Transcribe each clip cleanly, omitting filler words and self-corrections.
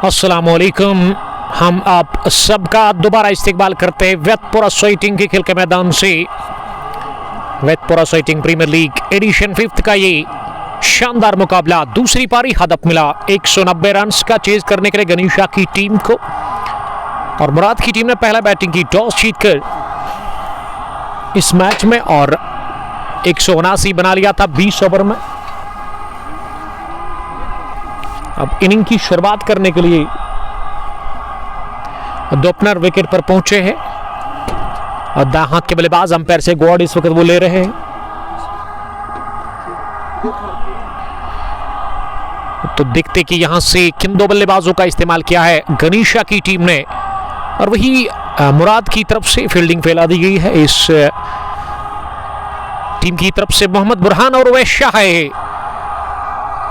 अस्सलामुअलैकुम। हम आप सबका दोबारा इस्तेकबाल करते हैं वेतपुरा सोइटिंग के खेल के मैदान से। वेतपुरा सोइटिंग प्रीमियर लीग एडिशन 5 का ये शानदार मुकाबला, दूसरी पारी हदफ मिला 190 रन का चेज करने के लिए गनीशा की टीम को, और मुराद की टीम ने पहला बैटिंग की, टॉस जीतकर इस मैच में, और 179 बना लिया था 20 ओवर में। अब इनिंग की शुरुआत करने के लिए दोपहर विकेट पर पहुंचे हैं और दाएं हाथ के बल्लेबाज अंपायर से गॉड इस वक्त वो ले रहे हैं। तो देखते कि यहां से किन दो बल्लेबाजों का इस्तेमाल किया है गनीशा की टीम ने, और वही मुराद की तरफ से फील्डिंग फैला दी गई है। इस टीम की तरफ से मोहम्मद बुरहान और अवैश शाह है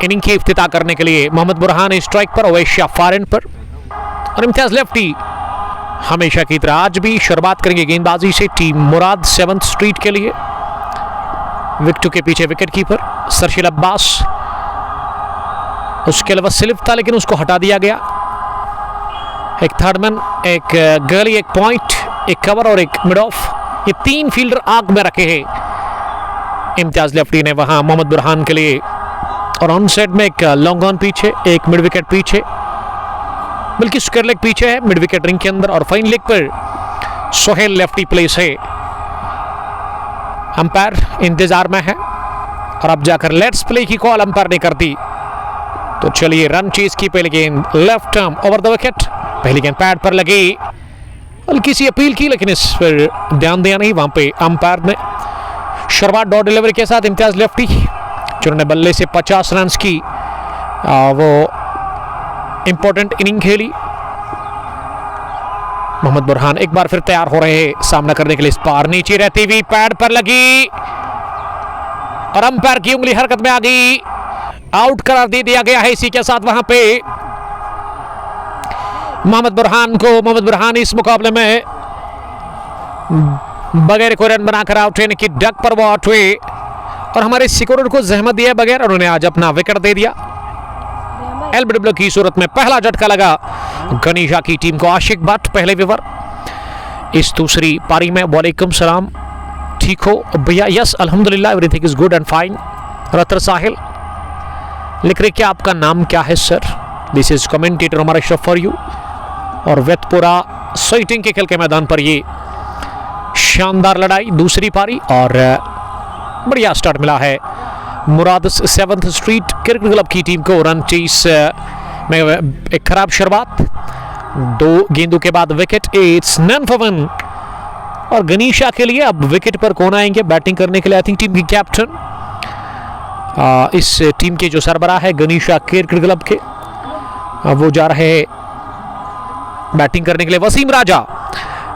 इनिंग की इफ्तिताह करने के लिए। मोहम्मद बुरहान स्ट्राइक पर, अवैश शाह फार एंड पर, और इम्तियाज लेफ्टी हमेशा की तरह आज भी शुरुआत करेंगे गेंदबाजी से टीम मुराद 7th स्ट्रीट के लिए। विकेट के पीछे विकेट कीपर सरशील अब्बास, उसके अलावा स्लिप था लेकिन उसको हटा दिया गया। एक थर्डमैन, एक गली, एक पॉइंट, एक कवर और एक मिड ऑफ, ये 3 फील्डर आग में रखे हैं इम्तियाज लेफ्टी ने वहां मोहम्मद बुरहान के लिए। और ऑन साइड में एक लॉन्ग ऑन पीछे, एक मिड विकेट पीछे, बल्कि स्क्वायर लेग पीछे है मिड विकेट रिंग के अंदर, और फाइन लेग पर सोहेल लेफ्टी प्लेस है। अंपायर इंतजार में है और अब जाकर लेट्स प्ले की कॉल अंपायर ने कर दी। तो चलिए, रन चेज की पहली गेंद left arm over the wicket, पहली गेंद पैड पर लगी, हल्की सी अपील की लेकिन इस पर ध्यान दिया नहीं। वहां पे अंपायर ने शुरुआत डॉट डिलीवरी के साथ इम्तियाज लेफ्टी, जिन्होंने बल्ले से 50 रन की वो इंपॉर्टेंट इनिंग खेली। मोहम्मद बुरहान एक बार फिर तैयार हो रहे हैं सामना करने के लिए। इस पार नीचे रहती हुई पैड पर लगी और अंपायर की उंगली हरकत में आ गई, आउट करार दे दिया गया है। इसी के साथ वहां पे मोहम्मद बुरहान इस मुकाबले में बगैर कोई रन बनाकर आउट होने की डक पर वो आउट हुए, और हमारे सिक्योरिटी को जहमत दिए बगैर उन्होंने आज अपना विकेट दे दिया। एलबीडब्ल्यू की सूरत में पहला झटका लगा गनीशा की टीम को। आशिक भट्ट पहले विवर इस दूसरी पारी में। वालेकुम सलाम, ठीक हो भैया? यस अल्हम्दुलिल्लाह, everything is good and fine. रतर साहिल लिख रहे क्या आपका नाम क्या है सर? दिस इज कमेंटेटर हमारा शफ फॉर यू। और वेतपुरा सोइटिंग के खेल के मैदान पर ये शानदार लड़ाई, दूसरी पारी, और बढ़िया स्टार्ट मिला है Murad 7th street cricket club की टीम को। रन चेस में एक खराब शुरुआत, 2 गेंदों के बाद wicket, it's none for one. और गनीशा के लिए अब विकेट पर कौन आएंगे बैटिंग करने के लिए? आई थिंक टीम की कैप्टन, इस टीम के जो सरबराह है गनीशा क्रिकेट क्लब के, वो जा रहे हैं बैटिंग करने के लिए। वसीम राजा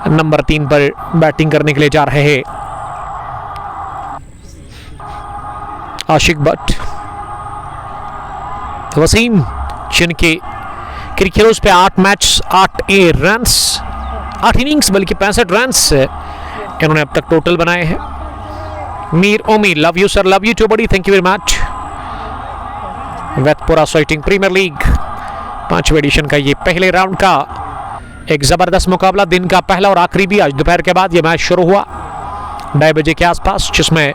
नंबर 3 पर बैटिंग करने के लिए जा रहे हैं। आशिक भट्ट, वसीम, जिनके क्रिकेटर्स पे 8 मैच 8 रन्स, 8 इनिंग्स बल्कि 65 रन्स इन्होंने अब तक टोटल बनाए हैं। Mir Omi, love you sir, love you too buddy, thank you very much. Vetpura sporting premier league 5वें एडिशन का ये पहले राउंड का एक जबरदस्त मुकाबला, दिन का पहला और आखिरी भी। आज दोपहर के बाद ये मैच शुरू हुआ 2:30 बजे के आसपास, जिसमें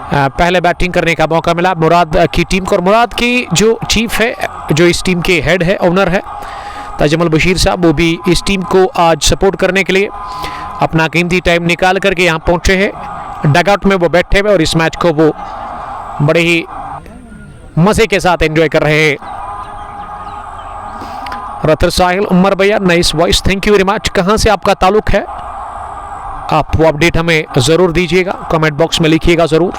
पहले बैटिंग करने का मौका मिला मुराद की टीम को। और मुराद की जो चीफ है, जो इस टीम के हेड है, ओनर है ताजमल बशीर साहब, वो भी इस टीम को आज सपोर्ट करने के लिए अपना कीमती टाइम निकाल करके यहाँ पहुँचे हैं। डगआउट में वो बैठे हुए और इस मैच को वो बड़े ही मजे के साथ एंजॉय कर रहे हैं। रतर साहिल, उमर भैया, nice voice, thank you very much. कहाँ से आपका ताल्लुक है? आप वो अपडेट हमें जरूर दीजिएगा, कमेंट बॉक्स में लिखिएगा जरूर।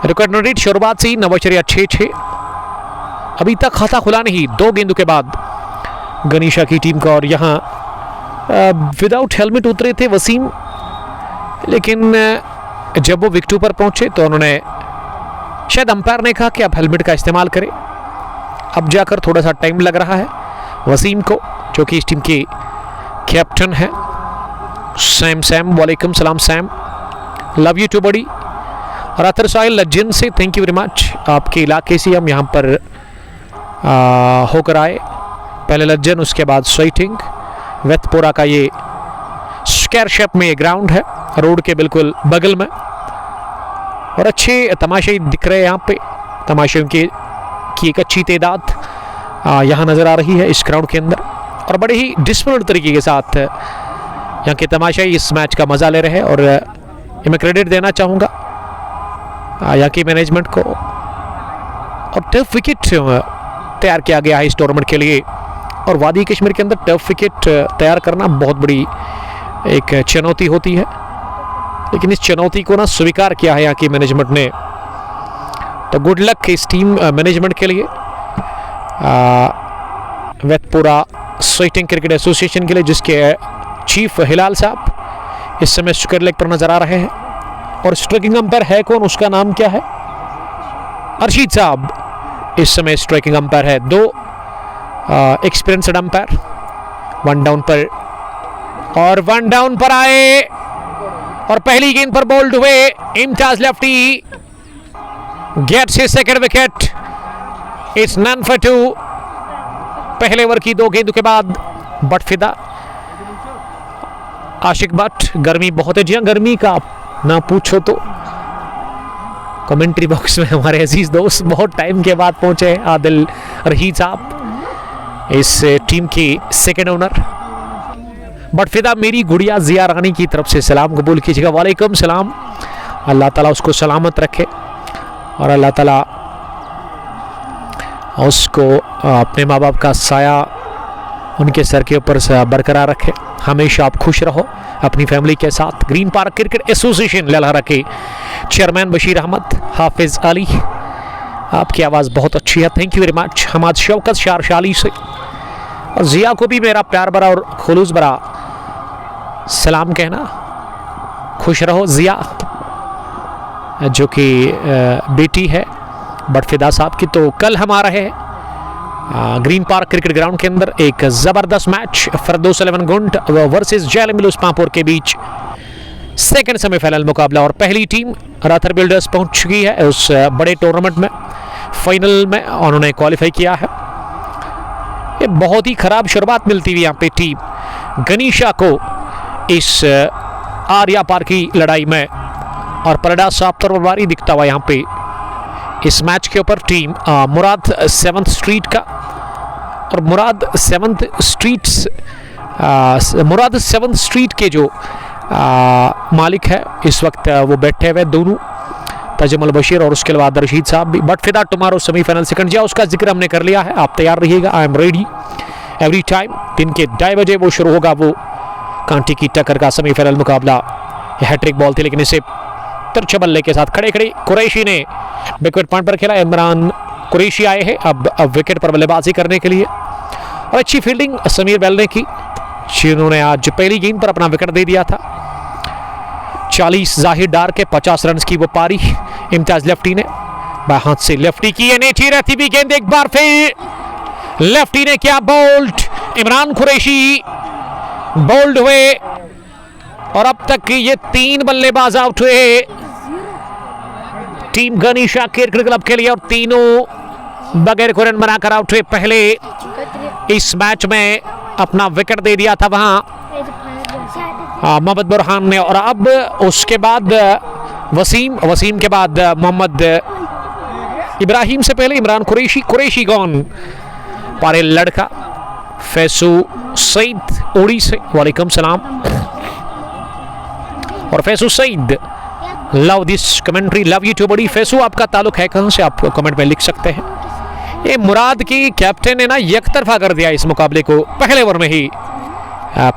रिकॉर्ड रेट शुरुआत से ही 9.66, अभी तक खाता खुला नहीं 2 गेंदों के बाद गनीशा की टीम का। और यहाँ विदाउट हेलमेट उतरे थे वसीम, लेकिन जब वो विकेट पर पहुंचे तो उन्होंने, शायद अंपायर ने कहा कि आप हेलमेट का इस्तेमाल करें। अब जाकर थोड़ा सा टाइम लग रहा है वसीम को, जो कि इस टीम के कैप्टन है। सैम, वालेकुम सलाम सैम, लव यू टू बडी। और अतर साहिल लज्जन से थैंक यू वेरी मच। आपके इलाके से हम यहाँ पर होकर आए। पहले लज्जन, उसके बाद स्वेटिंग। वेतपुरा का ये स्क्वायर शेप में ये ग्राउंड है, रोड के बिल्कुल बगल में, और अच्छे तमाशे दिख रहे हैं यहाँ पे। तमाशे की एक अच्छी तादाद यहाँ नज़र आ रही है इस ग्राउंड के अंदर, और बड़े ही डिसिप्लिन तरीके के साथ यहाँ के तमाशाई इस मैच का मज़ा ले रहे हैं। और ये मैं क्रेडिट देना चाहूँगा यहाँ की मैनेजमेंट को। और टफ विकेट तैयार किया गया है इस टूर्नामेंट के लिए, और वादी कश्मीर के अंदर टफ विकेट तैयार करना बहुत बड़ी एक चुनौती होती है, लेकिन इस चुनौती को ना स्वीकार किया है यहाँ की मैनेजमेंट ने। तो गुड लक इस टीम मैनेजमेंट के लिए, वेतपुरा स्वेटिंग क्रिकेट एसोसिएशन के लिए, जिसके चीफ हिलाल साहब इस समय स्क्वायर लेग पर नजर आ रहे हैं। और स्ट्राइकिंग अंपायर है कौन, उसका नाम क्या है? अरशीद साहब इस समय स्ट्राइकिंग अंपायर है। 2 एक्सपीरियंस्ड अंपायर। 1 डाउन पर, और 1 डाउन पर आए, और पहली गेंद पर बोल्ड हुए Imtiaz lefty, gets his second wicket. It's none for 2। पहले ओवर की 2 गेंदों के बाद बट फिदा आशिक भट्ट। गर्मी बहुत है जी हाँ, गर्मी का ना पूछो तो। कमेंट्री बॉक्स में हमारे अजीज दोस्त बहुत टाइम के बाद पहुंचे हैं, आदिल रहीद साहब, इस टीम की सेकंड ओनर। बट फिदा मेरी गुड़िया जिया रानी की तरफ से सलाम कबूल कीजिएगा। वालेकुम सलाम। अल्लाह ताला उसको सलामत रखे, और अल्लाह ताला उसको अपने माँ बाप का साया उनके सर के ऊपर से बरकरार रखे। हमेशा आप खुश रहो अपनी फैमिली के साथ। Green Park cricket association Lalhara के चेयरमैन बशीर अहमद, हाफिज अली, आपकी आवाज़ बहुत अच्छी है, thank you very much. Hamad Shaukat शारशाली से, और जिया को भी मेरा प्यार भरा और खुलूस भरा सलाम कहना। खुश रहो जिया, जो कि बेटी है बट फिदा साहब की। तो कल हम आ रहे हैं ग्रीन पार्क क्रिकेट ग्राउंड के अंदर एक जबरदस्त मैच, फरदौस 11 गुंट वर्सेस जैलमिलुस पांपोर के बीच सेकंड सेमीफाइनल मुकाबला। और पहली टीम राथर बिल्डर्स पहुंच चुकी है उस बड़े टूर्नामेंट में, फाइनल में उन्होंने क्वालिफाई किया है। ये बहुत ही खराब शुरुआत मिलती हुई यहाँ पे टीम गनीशा को इस आर्या पार की लड़ाई में, और परडा साफ तरवारी दिखता हुआ यहाँ पे इस मैच के ऊपर टीम मुराद 7th स्ट्रीट का। और मुराद 7th स्ट्रीट के जो मालिक है इस वक्त वो बैठे हुए दोनों, तजमल बशीर और उसके बाद रशीद साहब भी। बट फिदा टुमारो सेमीफाइनल सेकंड जा, उसका जिक्र हमने कर लिया है, आप तैयार रहिएगा। I am ready every time. दिन के 2:30 बजे वो शुरू होगा, वो कांटी की टक्कर का सेमीफाइनल मुकाबला। हैट्रिक बॉल थी, लेकिन इसे तिरछे बल्ले के साथ खड़े खड़े कुरैशी ने विकेट पॉइंट पर खेला। इमरान कुरैशी आए हैं अब विकेट पर बल्लेबाजी करने के लिए, और अच्छी फील्डिंग समीर बेल ने की, जिन्होंने आज पहली गेंद पर अपना विकेट दे दिया था। 40 जाहिर डार के 50 रन की वो पारी इम्तियाज लेफ्टी ने बाएं हाथ से लेफ्टी की, नीचे रहती भी गेंद एक बार फिर लेफ्टी ने किया बोल्ड। इमरान कुरैशी बोल्ड हुए, और अब तक ये 3 बल्लेबाज आउट हुए टीम गनीशा क्रिकेट क्लब के लिए, और तीनों बगैर कोई रन बनाकर आउट हुए। पहले इस मैच में अपना विकेट दे दिया था वहां मोहम्मद बुरहान ने, और अब उसके बाद वसीम के बाद मोहम्मद इब्राहिम से पहले इमरान कुरैशी गॉन। पारे लड़का फैसू सईद उड़ी से, वालेकुम सलाम। और Faisu Saeed, love this commentary, love you too buddy. Faisu आपका ताल्लुक है कहां से, आप कमेंट में लिख सकते हैं। ये मुराद की कैप्टन ने ना एक तरफा कर दिया इस मुकाबले को पहले ओवर में ही।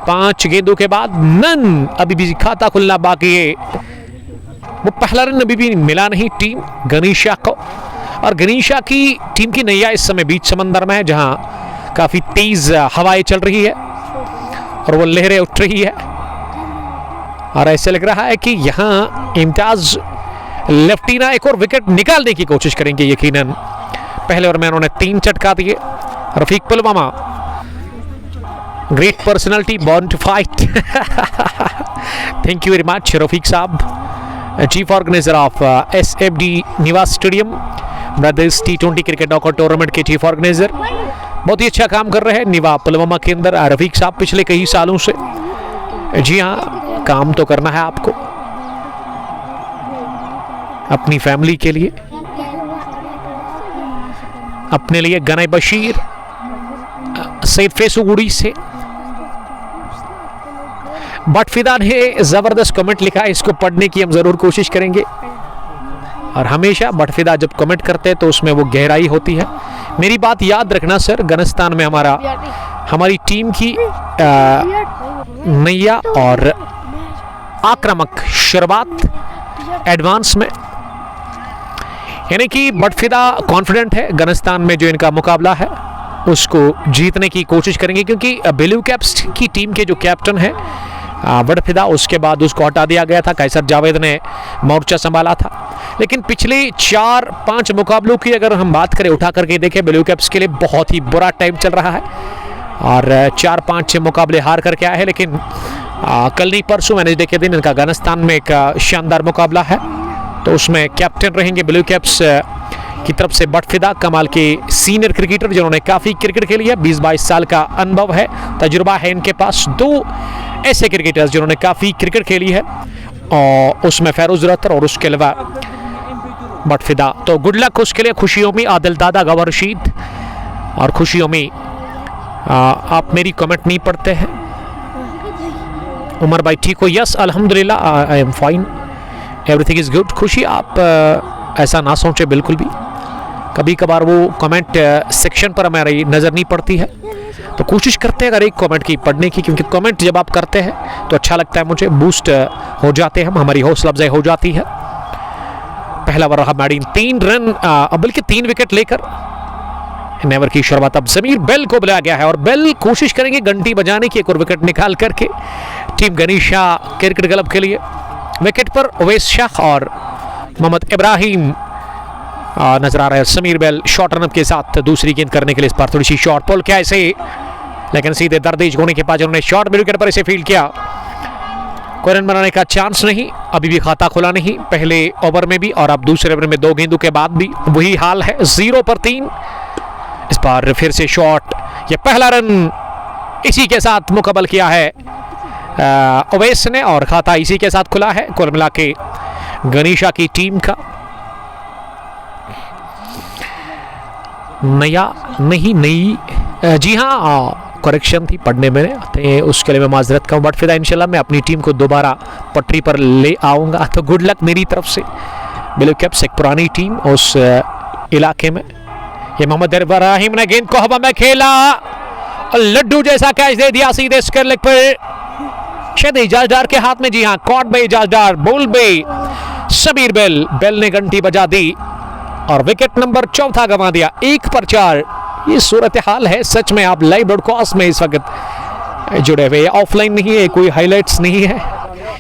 5 गेंदों के बाद नन, अभी भी खाता खुलना बाकी है। वो पहला रन अभी भी मिला नहीं टीम गनीशा को, और गनीशा की टीम की नैया इस समय बीच समंदर में है, जहां काफी तेज हवाएं चल रही है और वो लहरें उठ रही है। और ऐसे लग रहा है कि यहाँ इम्तियाज लेफ्टी ना एक और विकेट निकालने की कोशिश करेंगे यकीनन। पहले ओवर में उन्होंने 3 चटका दिए। Rafiq Pulwama, great personality, born to fight. Thank you very much Rafiq साहब, chief organiser of SFD Niwas stadium, brothers T20 cricket knockout tournament के चीफ ऑर्गेनाइजर बहुत ही अच्छा काम कर रहे हैं निवा पुलवामा के अंदर। रफीक साहब पिछले कई सालों से, जी हाँ, काम तो करना है आपको अपनी फैमिली के लिए, अपने लिए। गनई बशीर सईद फेसुगुड़ी से बटफिदा ने जबरदस्त कमेंट लिखा है, इसको पढ़ने की हम जरूर कोशिश करेंगे। और हमेशा बटफिदा जब कमेंट करते हैं तो उसमें वो गहराई होती है। मेरी बात याद रखना सर, अफगानिस्तान में हमारी टीम की नैया और आक्रामक शुरुआत एडवांस में, यानी कि बटफिदा कॉन्फिडेंट है अफगानिस्तान में जो इनका मुकाबला है उसको जीतने की कोशिश करेंगे, क्योंकि ब्लू कैप्स की टीम के जो कैप्टन है बटफिदा, उसके बाद उसको हटा दिया गया था। कैसर जावेद ने मोर्चा संभाला था। लेकिन पिछले 4-5 मुकाबलों की अगर हम बात करें, उठा करके देखें, ब्लू कैप्स के लिए बहुत ही बुरा टाइम चल रहा है और 4-5-6 मुकाबले हार करके आए हैं। लेकिन कल नहीं परसों वेडनेसडे के दिन इनका अफगानिस्तान में एक शानदार मुकाबला है, तो उसमें कैप्टन रहेंगे ब्लू कैप्स की तरफ से बटफिदा, कमाल के सीनियर क्रिकेटर जिन्होंने काफ़ी क्रिकेट खेली है। 20-22 साल का अनुभव है, तजुर्बा है इनके पास। 2 ऐसे क्रिकेटर्स जिन्होंने काफ़ी क्रिकेट खेली है, और उसमें फैरोज रतर और उसके अलावा बटफिदा। तो गुड लक उसके लिए। खुशियों में आदिल दादा, गवार रशीद, और खुशियों में आप मेरी कमेंट नहीं पढ़ते हैं। उमर भाई ठीक हो? यस अल्हम्दुलिल्लाह, I am fine, everything is good. खुशी आप ऐसा ना सोचे बिल्कुल भी। कभी कभार वो कमेंट सेक्शन पर हमारी नज़र नहीं पड़ती है, तो कोशिश करते हैं अगर एक कमेंट की पढ़ने की, क्योंकि कमेंट जब आप करते हैं तो अच्छा लगता है मुझे, बूस्ट हो जाते हैं हम, हमारी हौसला अफजाई हो जाती है। पहला ओवर रहा मैडीन 3 रन, बल्कि 3 विकेट लेकर नेवर की शुरुआत। अब जमीर बेल को बुलाया गया है और बेल कोशिश करेंगे घंटी बजाने की, एक और विकेट निकाल करके टीम गनीशा क्रिकेट क्लब के लिए। विकेट पर उवैस शाह और मोहम्मद इब्राहिम नजर आ रहे हैं। समीर बेल शॉर्ट रनअप के साथ दूसरी गेंद करने के लिए इस बार थोड़ी सी शॉर्ट पुल किया इसे, लेकिन सीधे दरदेश होने के बाद उन्होंने शॉर्ट विकेट पर इसे फील्ड किया। कोई रन बनाने का चांस नहीं, अभी भी खाता खुला नहीं। पहले ओवर में भी और अब दूसरे ओवर में 2 गेंदों के बाद भी वही हाल है, 0 पर 3। इस बार फिर से शॉट, ये पहला रन इसी के साथ मुकम्मल किया है उवैस ने, और खाता इसी के साथ खुला है कुल मिला के गनीशा की टीम का। नया नहीं नई, जी हाँ, करेक्शन थी पढ़ने में, उसके लिए मैं माजरत का हूँ। बट फिर इंशाल्लाह मैं अपनी टीम को दोबारा पटरी पर ले आऊँगा। तो गुड लक मेरी तरफ से। ब्लू कैप्स एक पुरानी टीम उस इलाके में। ये मोहम्मद इब्राहिम ने गेंद को हवा में खेला और लड्डू जैसा कैच दे दिया सीधे स्क्वायर लेग पर शायद इजाजदार के हाथ में। जी हाँ, कॉट बाय इजाजदार, बोल बाय समीर बेल। बेल ने घंटी बजा दी और विकेट नंबर 4 गंवा दिया। 1 पर 4 ये सूरत हाल है। सच में आप लाइव ब्रॉडकास्ट में इस वक्त जुड़े हुए, ऑफलाइन नहीं है, कोई हाइलाइट्स नहीं है,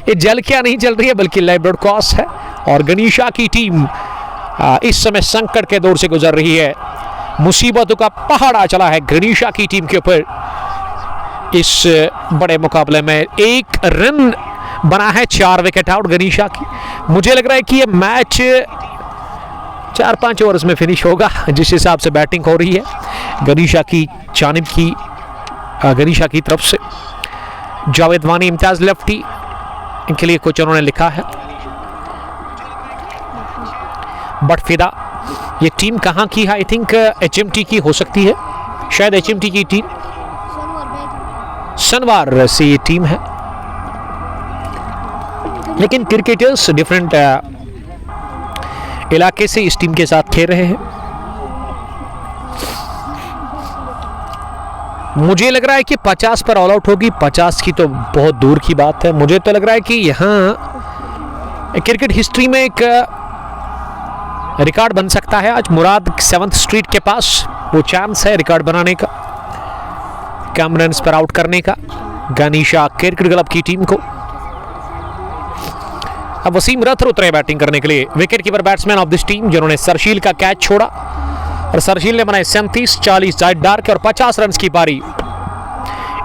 ये जल क्या नहीं चल रही है, बल्कि लाइव ब्रॉडकास्ट है। और गनीशा की टीम इस समय संकट के दौर से गुजर रही है। मुसीबतों का पहाड़ चला है गनीशा की टीम के ऊपर। इस बड़े मुकाबले में 1 रन बना है, 4 विकेट आउट गनीशा की। मुझे लग रहा है कि ये मैच 4-5 ओवर्स में फिनिश होगा, जिस हिसाब से बैटिंग हो रही है गनीशा की जानिब की, गनीशा की तरफ से। जावेद वानी इम्तियाज लेफ्टी, इनके लिए कुछ उन्होंने लिखा है। बट फिदा, ये टीम कहाँ की है? आई थिंक HMT की हो सकती है, शायद HMT की टीम, सनवार से ये टीम है। लेकिन क्रिकेटर्स डिफरेंट इलाके से इस टीम के साथ खेल रहे हैं। मुझे लग रहा है कि 50 पर ऑल आउट होगी। 50 की तो बहुत दूर की बात है। मुझे तो लग रहा है कि यहाँ क्रिकेट हिस्ट्री में एक रिकॉर्ड बन सकता है। आज मुराद 7th स्ट्रीट के पास वो चांस है रिकॉर्ड बनाने का, कम रन्स पर आउट करने का गनीशा क्रिकेट क्लब की टीम को। अब वसीम रथ उतरे बैटिंग करने के लिए। Wicket keeper batsman of this team जिन्होंने सरशील का कैच छोड़ा, और सरशील ने बनाए 37-40 जायदार के और 50 रन की पारी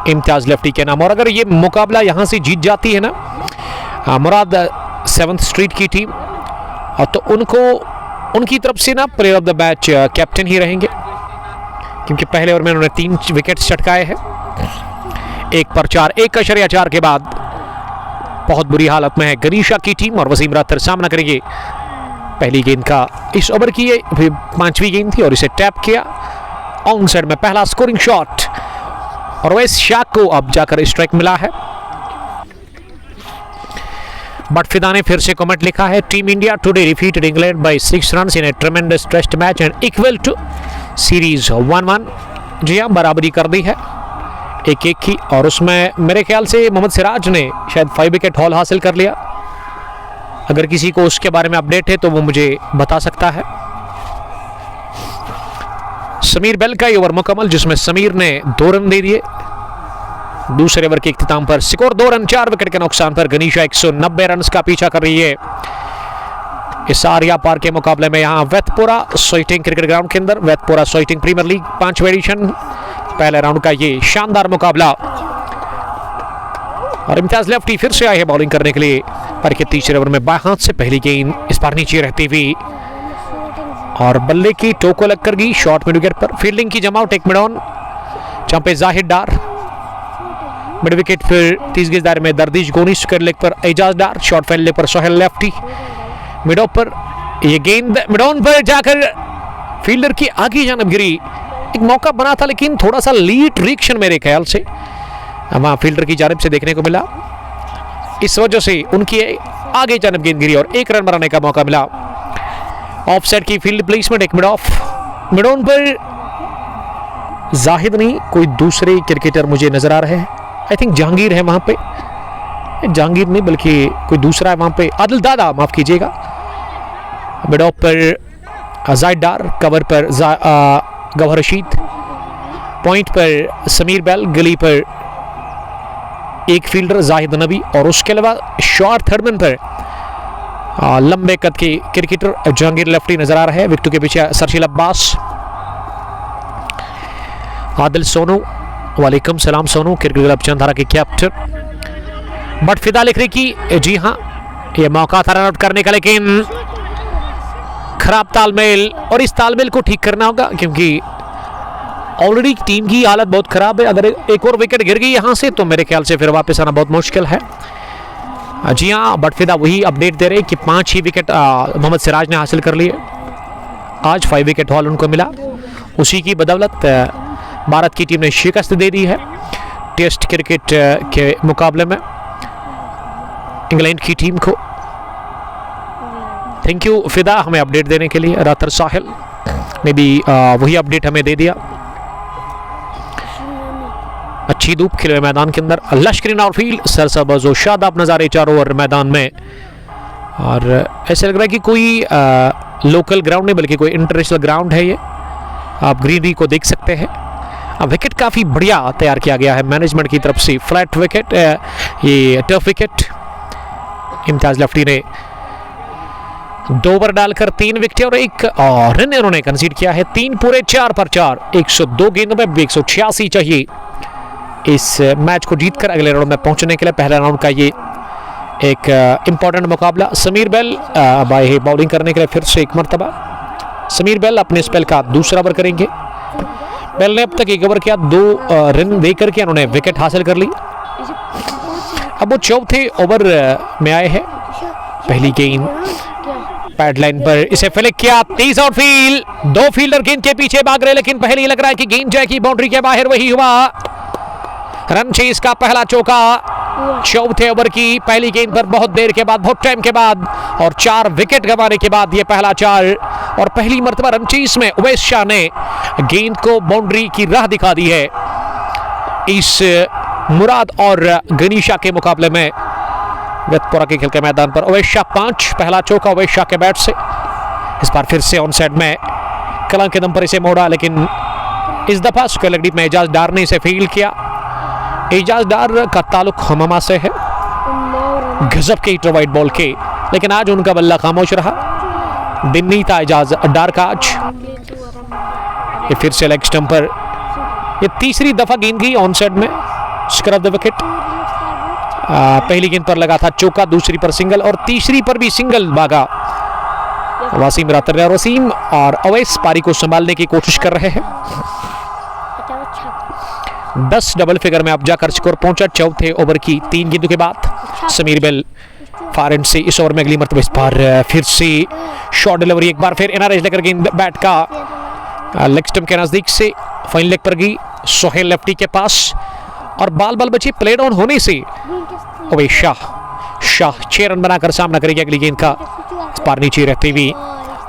इम्तियाज लेफ्टी के नाम। और अगर ये मुकाबला यहां से जीत जाती है ना मुराद 7th स्ट्रीट की टीम, तो उनको उनकी तरफ से ना player of the match captain ही रहेंगे, क्योंकि पहले ओवर में उन्होंने 3 विकेट्स चटकाए हैं। 1 पर 4, 1.4 के बाद बहुत बुरी हालत में है गनीशा की टीम और वसीम राथर सामना करेंगे पहली गेंद का। इस ओवर की ये 5वीं गेंद थी और इसे टैप किया ऑन साइड में, पहला स्कोरिंग शॉट और वैस शाह को अब जाकर स्ट्राइक मिला है। बट फिदा ने फिर से कमेंट लिखा है, team India today defeated England by 6 runs in a tremendous test match and equal to series 1-1। जी हाँ, बराबरी कर दी है 1-1 की, और उसमें मेरे ख्याल से मोहम्मद सिराज ने शायद 5 विकेट हॉल हासिल कर लिया। अगर किसी को उसके बारे में अपडेट है तो वो मुझे बता सकता है। समीर बेल का ये ओवर मुकम्मल, जिसमें समीर ने 2 रन दे दिए। दूसरे ओवर के इख्तिताम पर स्कोर 2 रन 4 विकेट के नुकसान पर गनीशा 190 रन का पीछा कर रही है। इस आर्या पार के मुकाबले में यहाँ वेतपुरा सोइटिंग क्रिकेट ग्राउंड के अंदर वेतपुरा सोइटिंग प्रीमियर लीग 5वां एडिशन पहले राउंड का ये शानदार मुकाबला। और इम्तियाज लेफ्टी फिर से आए हैं बॉलिंग करने के लिए, पर के तीसरे ओवर में बाएं हाथ से पहली गेंद इस बार नीचे रहती हुई और बल्ले की टोको लग कर गई शॉर्ट मिड विकेट पर। फील्डिंग की जमावट एक मिड ऑन, जहां पे जाहिद डार मिड विकेट, फिर 30 गज दायरे में दरदीश गोनी स्क्वायर लेग पर एजाज डार, शॉर्ट फील्ड लेग पर सोहेल लेफ्टी, मिड ऑफ पर ये गेंद मिड ऑन पर जाकर फील्डर की आगे जानब गिरी। एक मौका बना था लेकिन थोड़ा सा लीड रिएक्शन मेरे ख्याल से वहां फील्डर की जानिब से देखने को मिला, इस वजह से उनकी आगे जानब गेंद गिरी और 1 रन बनाने का मौका मिला। ऑफ साइड की फील्ड प्लेसमेंट, एक मिड ऑफ, मिड ऑन पर जाहिद नहीं कोई दूसरे क्रिकेटर मुझे नजर आ रहे हैं। आई थिंक जहांगीर है वहां पे, जहांगीर नहीं बल्कि कोई दूसरा है वहां पे, आदिल दादा माफ कीजिएगा। मिड ऑफ पर जाहिद डार, कवर पर गौहर रशीद, पॉइंट पर समीर बेल, गली पर एक फील्डर जाहिद नबी और उसके अलावा शॉर्ट थर्डमैन पर लंबे कद के क्रिकेटर जहांगीर लेफ्टी नजर आ रहे हैं। विकेट के पीछे सरशील अब्बास, आदिल सोनू, वालेकुम सलाम सोनू, क्रिकेट क्लब चंधारा के कैप्टन। बट फिदा लिख रही कि जी हाँ ये मौका था रन आउट करने का, लेकिन खराब तालमेल, और इस तालमेल को ठीक करना होगा क्योंकि ऑलरेडी टीम की हालत बहुत खराब है। अगर एक और विकेट गिर गई यहां से तो मेरे ख्याल से फिर वापस आना बहुत मुश्किल है। जी हाँ, बट फिदा वही अपडेट दे रहे कि 5 ही विकेट मोहम्मद सिराज ने हासिल कर लिए। आज 5 विकेट हॉल उनको मिला, उसी की बदौलत भारत की टीम ने शिकस्त दे दी है टेस्ट क्रिकेट के मुकाबले में इंग्लैंड की टीम को। थैंक यू फिदा हमें अपडेट देने के लिए। रातर साहिल ने भी वही अपडेट हमें दे दिया। अच्छी धूप खिले मैदान के अंदर, लश्करी आउटफील्ड, सरसब्ज़ और शादाब नज़ारे चारों ओर मैदान में, और ऐसे लग रहा है कि कोई लोकल ग्राउंड नहीं बल्कि कोई इंटरनेशनल ग्राउंड है ये। आप ग्रीनरी को देख सकते हैं। विकेट काफ़ी बढ़िया तैयार किया गया है मैनेजमेंट की तरफ से, फ्लैट विकेट, ये टफ विकेट। इम्तियाज लफ्टी ने 2 ओवर डालकर 3 विकेट और 1 रन उन्होंने कंसीड किया है। 3 पूरे 4 पर 4, 102 गेंदों में 186 चाहिए इस मैच को जीतकर अगले राउंड में पहुंचने के लिए। पहला राउंड का ये एक इंपॉर्टेंट मुकाबला। समीर बेल आए है बॉलिंग करने के लिए फिर से एक मरतबा। समीर बेल अपने स्पेल का दूसरा ओवर करेंगे। बेल ने अब तक 1 ओवर किया, 2 रन देकर के उन्होंने विकेट हासिल कर ली। अब वो चौथे ओवर में आए हैं। पहली गेंद पैड लाइन पर, इसे फ्लिक किया, 30 आउटफील्ड, 2 फील्डर गेंद के पीछे भाग रहे, लेकिन पहले ही लग रहा है कि गेंद जाएगी बाउंड्री के बाहर। वही हुआ, रन चेज का पहला चौका चौथे ओवर की पहली गेंद पर, बहुत देर के बाद, बहुत टाइम के बाद और 4 विकेट गंवाने के बाद ये पहला 4 और पहली मर्तबा रन चेज में उवैस शाह ने गेंद को बाउंड्री की राह दिखा दी है इस मुराद और गनीशा के मुकाबले में। वेतपुरा के खेल के मैदान पर उवैस शाह 5, पहला चौका उवैस शाह के बैट से। इस बार फिर से ऑन साइड में कलम के दम पर इसे मोड़ा, लेकिन इस दफा स्क्वायर लेग में एजाज डार ने इसे फील्ड किया। एजाज डार का ताल्लुक हमामा से है, गजब के हिटर वाइट बॉल के, लेकिन आज उनका बल्ला खामोश रहा। दिन नहीं था एजाज डार का आज। ये फिर से लेग स्टंप पर ये तीसरी दफा गेंद गई ऑन साइड में, स्क्रब द विकेट। पहली गेंद पर लगा था चौका, दूसरी पर सिंगल और तीसरी पर भी सिंगल भागा। वसीम रातर और वसीम और अवैस पारी को संभालने की कोशिश कर रहे हैं। 10 डबल फिगर में अब जाकर स्कोर पहुंचा चौथे ओवर की 3 गेंदों के बाद। समीर बेल फारेंड से इस ओवर में अगली मरतबा इस बार फिर से शॉर्ट डिलीवरी, एक बार फिर एनआरएच लेकर गेंद बैट का लेग स्टंप के नजदीक से फाइन लेग पर गई सोहेल लेफ्टी के पास और बाल बची प्लेड ऑन होने से अवे शाह 6 रन बनाकर सामना करेगी अगली गेंद का। इस बार नीचे रहती हुई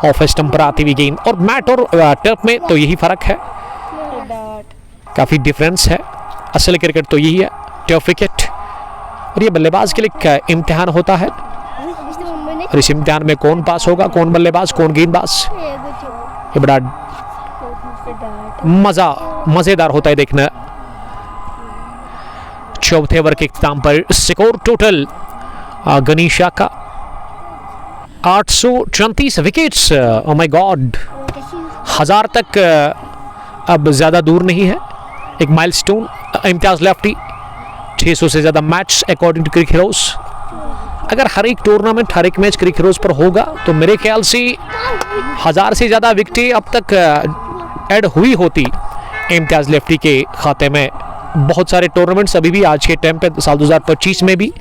ऑफ स्टंप पर आती हुई गेंद और मैट और टर्फ में तो यही फर्क है, काफी डिफरेंस है। असल क्रिकेट तो यही है, टर्फ विकेट, और ये बल्लेबाज के लिए इम्तिहान होता है और इस इम्तिहान में कौन पास होगा, कौन बल्लेबाज कौन गेंदबाज, ये बड़ा मजेदार होता है देखना। चौथे ओवर के इख्तिताम पर स्कोर टोटल गनीशा का 834 विकेट्स। ओ माय गॉड, 1000 तक अब ज्यादा दूर नहीं है, एक माइलस्टोन। इम्तियाज लेफ्टी 600 से ज्यादा match according to CricHeroes. अगर हर एक टूर्नामेंट हर एक मैच क्रिक हीरोज पर होगा तो मेरे ख्याल से 1000 से ज्यादा विकेटें अब तक ऐड हुई होती इम्तियाज लेफ्टी के खाते में। बहुत सारे टूर्नामेंट्स अभी भी आज के टाइम पे साल 2025 में भी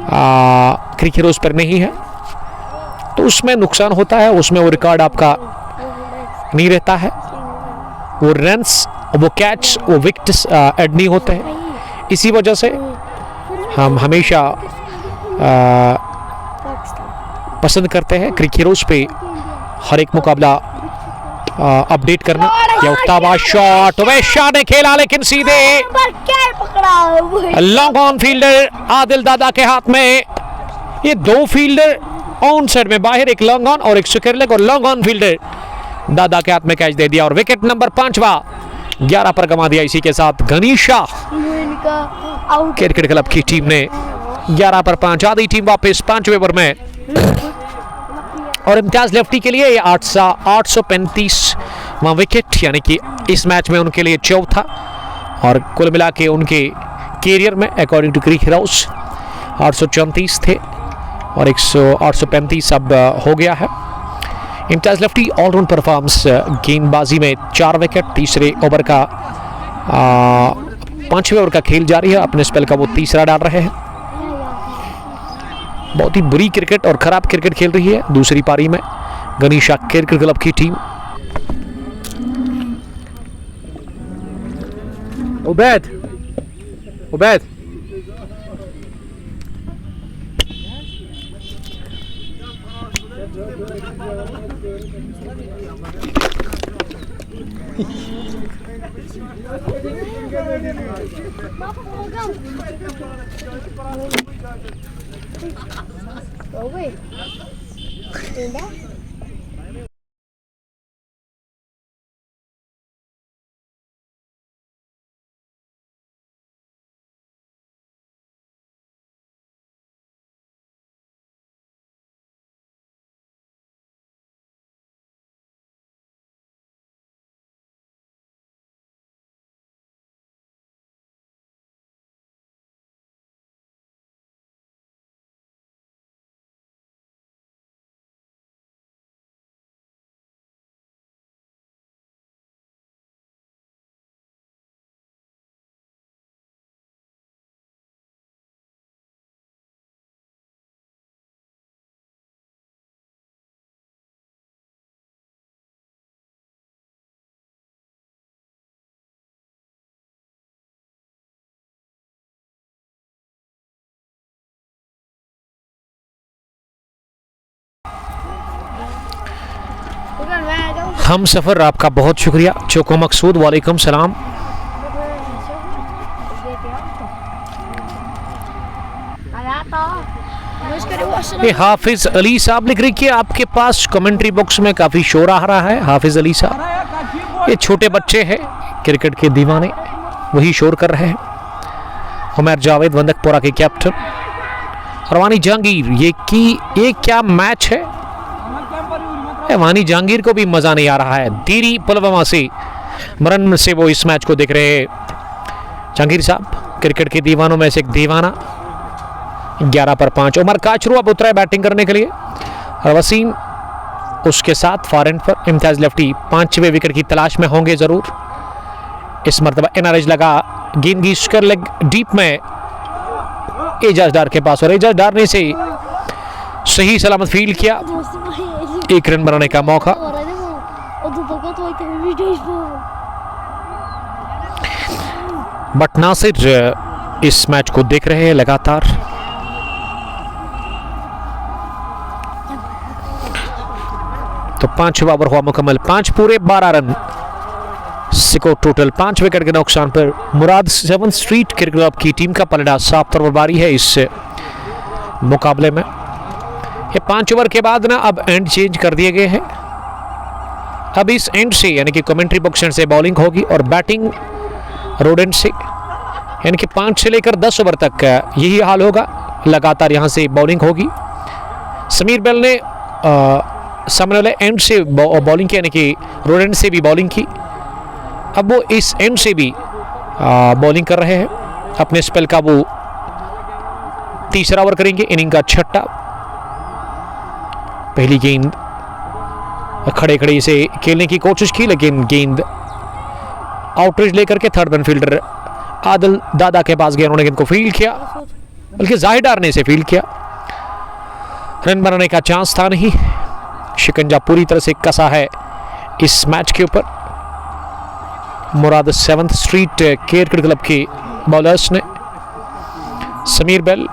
क्रिक हीरोज पर नहीं है, तो उसमें नुकसान होता है, उसमें वो रिकॉर्ड आपका नहीं रहता है, वो रन्स वो कैच वो विकेट्स ऐड नहीं होते हैं। इसी वजह से हम हमेशा पसंद करते हैं क्रिक हीरोज पे हर एक मुकाबला अपडेट करना। या उत्तावा शॉट, वह शाह ने खेला लेकिन सीधे लॉन्ग ऑन फील्डर आदिल दादा के हाथ में। ये 2 फील्डर ऑन साइड में बाहर, एक लॉन्ग ऑन और एक स्क्वायर लेग, और लॉन्ग ऑन फील्डर दादा के हाथ में कैच दे दिया और विकेट नंबर 5वां 11 पर गंवा दिया। इसी के साथ गनीशा क्रिकेट क्लब की टीम ने 11 पर 5, आधी टीम वापस 5वें ओवर में। और इम्तियाज लेफ्टी के लिए 835वां विकेट, यानी कि इस मैच में उनके लिए चौथा, और कुल मिला के उनके कैरियर में अकॉर्डिंग टू क्रिक हीरोज 834 थे और 835 अब हो गया है। इम्तियाज लेफ्टी ऑलराउंड परफॉर्मेंस, गेंदबाजी में 4 विकेट, तीसरे ओवर का 5वें ओवर का खेल जारी है, अपने स्पेल का वो तीसरा डाल रहे हैं। बहुत ही बुरी क्रिकेट और खराब क्रिकेट खेल रही है दूसरी पारी में गनीशा क्रिकेट क्लब की टीम। उबैद हम सफ़र आपका बहुत शुक्रिया। चोको मकसूद वालेकुम सलाम। हाफिज अली साहब लिख रही कि आपके पास कमेंट्री बॉक्स में काफ़ी शोर आ रहा है। हाफिज अली साहब, ये छोटे बच्चे हैं क्रिकेट के दीवाने, वही शोर कर रहे हैं। उमर जावेद वंदकपुरा के कैप्टन, रवानी जहांगीर, ये क्या मैच है। वानी जहांगीर को भी मजा नहीं आ रहा है। दीरी पुलवामा से मरन से वो इस मैच को देख रहे हैं। जहांगीर साहब क्रिकेट के दीवानों में से एक दीवाना। 11 पर 5 उमर काचरू अब उतरा है बैटिंग करने के लिए। और वसीम उसके साथ फॉरएंड पर इम्तियाज लेफ्टी 5वें विकेट की तलाश में होंगे जरूर। इस मरतबा एनआरएच लगा, गेंद घींच कर लेग डीप में एजाज डार के पास और एजाज डार ने से सही सलामत फील्ड किया। 1 रन बनाने का मौका। बट नासिर इस मैच को देख रहे हैं लगातार। तो 5वां ओवर हुआ मुकम्मल, 5 पूरे 12 रन स्कोर टोटल। 5 विकेट के नुकसान पर मुराद 7th स्ट्रीट क्रिकेट क्लब की टीम का पलड़ा साफ तौर पर बारी है इस मुकाबले में। ये 5 ओवर के बाद ना अब एंड चेंज कर दिए गए हैं। अब इस एंड से यानी कि कमेंट्री बॉक्स एंड से बॉलिंग होगी और बैटिंग रोड एंड से, यानी कि 5 से लेकर 10 ओवर तक यही हाल होगा। लगातार यहाँ से बॉलिंग होगी। समीर बेल ने सामने वाले एंड से बॉलिंग की, यानी कि रोड एंड से भी बॉलिंग की। अब वो इस एंड से भी बॉलिंग कर रहे हैं। अपने स्पेल का वो तीसरा ओवर करेंगे, इनिंग का 6ठा। पहली गेंद खड़े खड़े से खेलने की कोशिश की, लेकिन गेंद आउटरीच लेकर के थर्ड मैन फील्डर आदिल दादा के पास गया। उन्होंने गेंद को फील्ड किया, बल्कि जाहिर डार ने इसे फील्ड किया। रन बनाने का चांस था नहीं। शिकंजा पूरी तरह से कसा है इस मैच के ऊपर मुराद 7th स्ट्रीट क्रिकेट क्लब के बॉलर्स ने। समीर बेल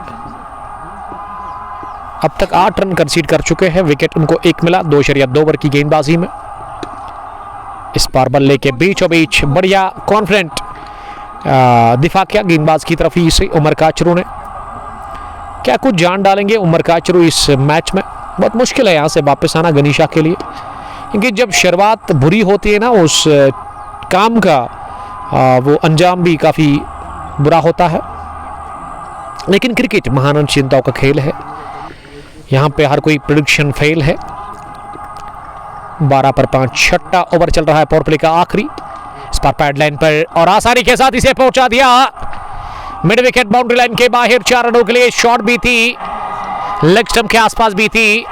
अब तक 8 रन कंसीड कर चुके हैं। विकेट उनको 1 मिला 2.2 ओवर की गेंदबाजी में। इस पार बल्ले के बीचों बीच बढ़िया कॉन्फिडेंट दिफा किया गेंदबाज की तरफ ही से उमर काचरू ने। क्या कुछ जान डालेंगे उमर काचरू इस मैच में? बहुत मुश्किल है यहाँ से वापस आना गनीशा के लिए, क्योंकि जब शुरुआत बुरी होती है ना उस काम का वो अंजाम भी काफ़ी बुरा होता है। लेकिन क्रिकेट महान चिंताओं का खेल है, यहाँ पे हर कोई प्रेडिक्शन फेल है। 12 पर 5 6ठा ओवर चल रहा है पावर प्ले का आखिरी। इस पर पैड लाइन पर और आसानी के साथ इसे पहुंचा दिया मिड विकेट बाउंड्री लाइन के बाहर। 4 रनों के लिए शॉट भी थी, लेग स्टंप के आसपास भी थी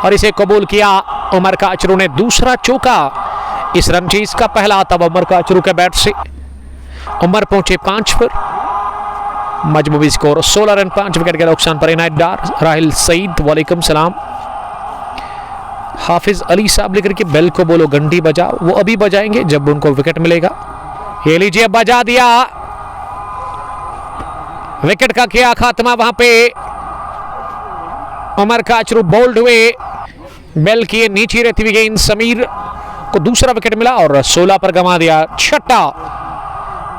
और इसे कबूल किया उमर काचरू ने। दूसरा चौका इस रन चेज का पहला तब उमर काचरू के बैट से। उमर पहुंचे 5 पर। मजमूबी स्कोर 16 रन 5 विकेट के नुकसान पर इनायत डार। राहिल सईद वालेकुम सलाम। हाफिज अली साहब लेकर के बेल को बोलो घंटी बजाओ। वो अभी बजाएंगे जब उनको विकेट मिलेगा। ये लीजिए बजा दिया। विकेट का किया खात्मा वहां पे। उमर काचरू बोल्ड हुए। बेल की नीचे रहती हुई गेंद समीर को दूसरा विकेट मिला और 16 पर गंवा दिया 6ठा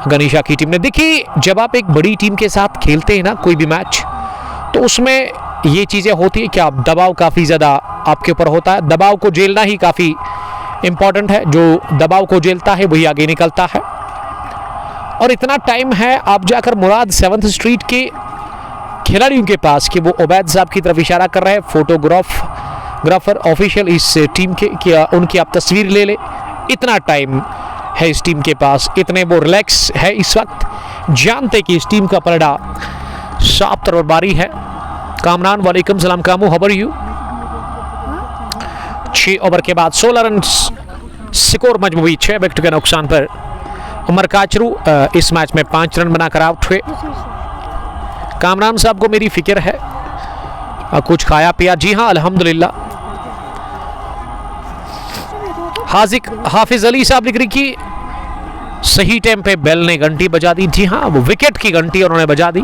गनीशा की टीम ने। देखिए जब आप एक बड़ी टीम के साथ खेलते हैं ना कोई भी मैच, तो उसमें ये चीज़ें होती है कि आप दबाव काफ़ी ज़्यादा आपके ऊपर होता है। दबाव को झेलना ही काफ़ी इम्पॉर्टेंट है। जो दबाव को झेलता है वही आगे निकलता है। और इतना टाइम है आप जाकर मुराद 7th स्ट्रीट के खिलाड़ियों के पास कि वो उबैद साहब की तरफ इशारा कर रहे हैं, फोटोग्राफर ऑफिशियल इस टीम के कि उनकी आप तस्वीर ले ले। इतना टाइम है इस टीम के पास, इतने वो रिलैक्स है इस वक्त, जानते कि इस टीम का पलड़ा साफ तरबारी है। कामरान वालेकुम सलाम Kamu, how are you? 6 over के बाद 16 रन स्कोर। मजमूई 6 विकेट के नुकसान पर उमर काचरू इस मैच में 5 रन बनाकर आउट हुए। कामरान साहब को मेरी फिक्र है, कुछ खाया पिया? जी हाँ अल्हम्दुलिल्लाह। हाफिज अली साहब लिख रही कि सही टाइम पे बेल ने घंटी बजा दी। जी हाँ वो विकेट की घंटी उन्होंने बजा दी।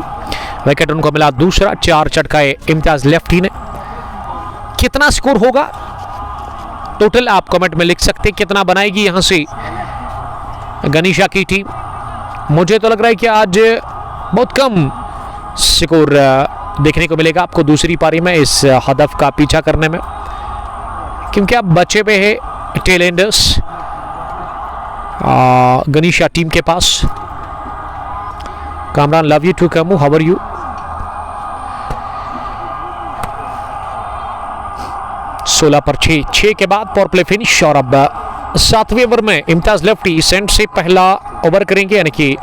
विकेट उनको मिला दूसरा। 4 चटकाए इम्तियाज लेफ्टी ने। कितना स्कोर होगा टोटल आप कमेंट में लिख सकते हैं। कितना बनाएगी यहां से गनीशा की टीम? मुझे तो लग रहा है कि आज बहुत कम स्कोर देखने को मिलेगा आपको दूसरी पारी में इस हदफ का पीछा करने में, क्योंकि आप बचे पे है टेलेंडर्स गनीशा टीम के पास। Kamran love you too Kamu, how are you? सोलह पर 6 के बाद पावर प्ले फिनिश। और अब 7वें ओवर में इम्तियाज लेफ्टी इस एंड से पहला ओवर करेंगे, यानी कि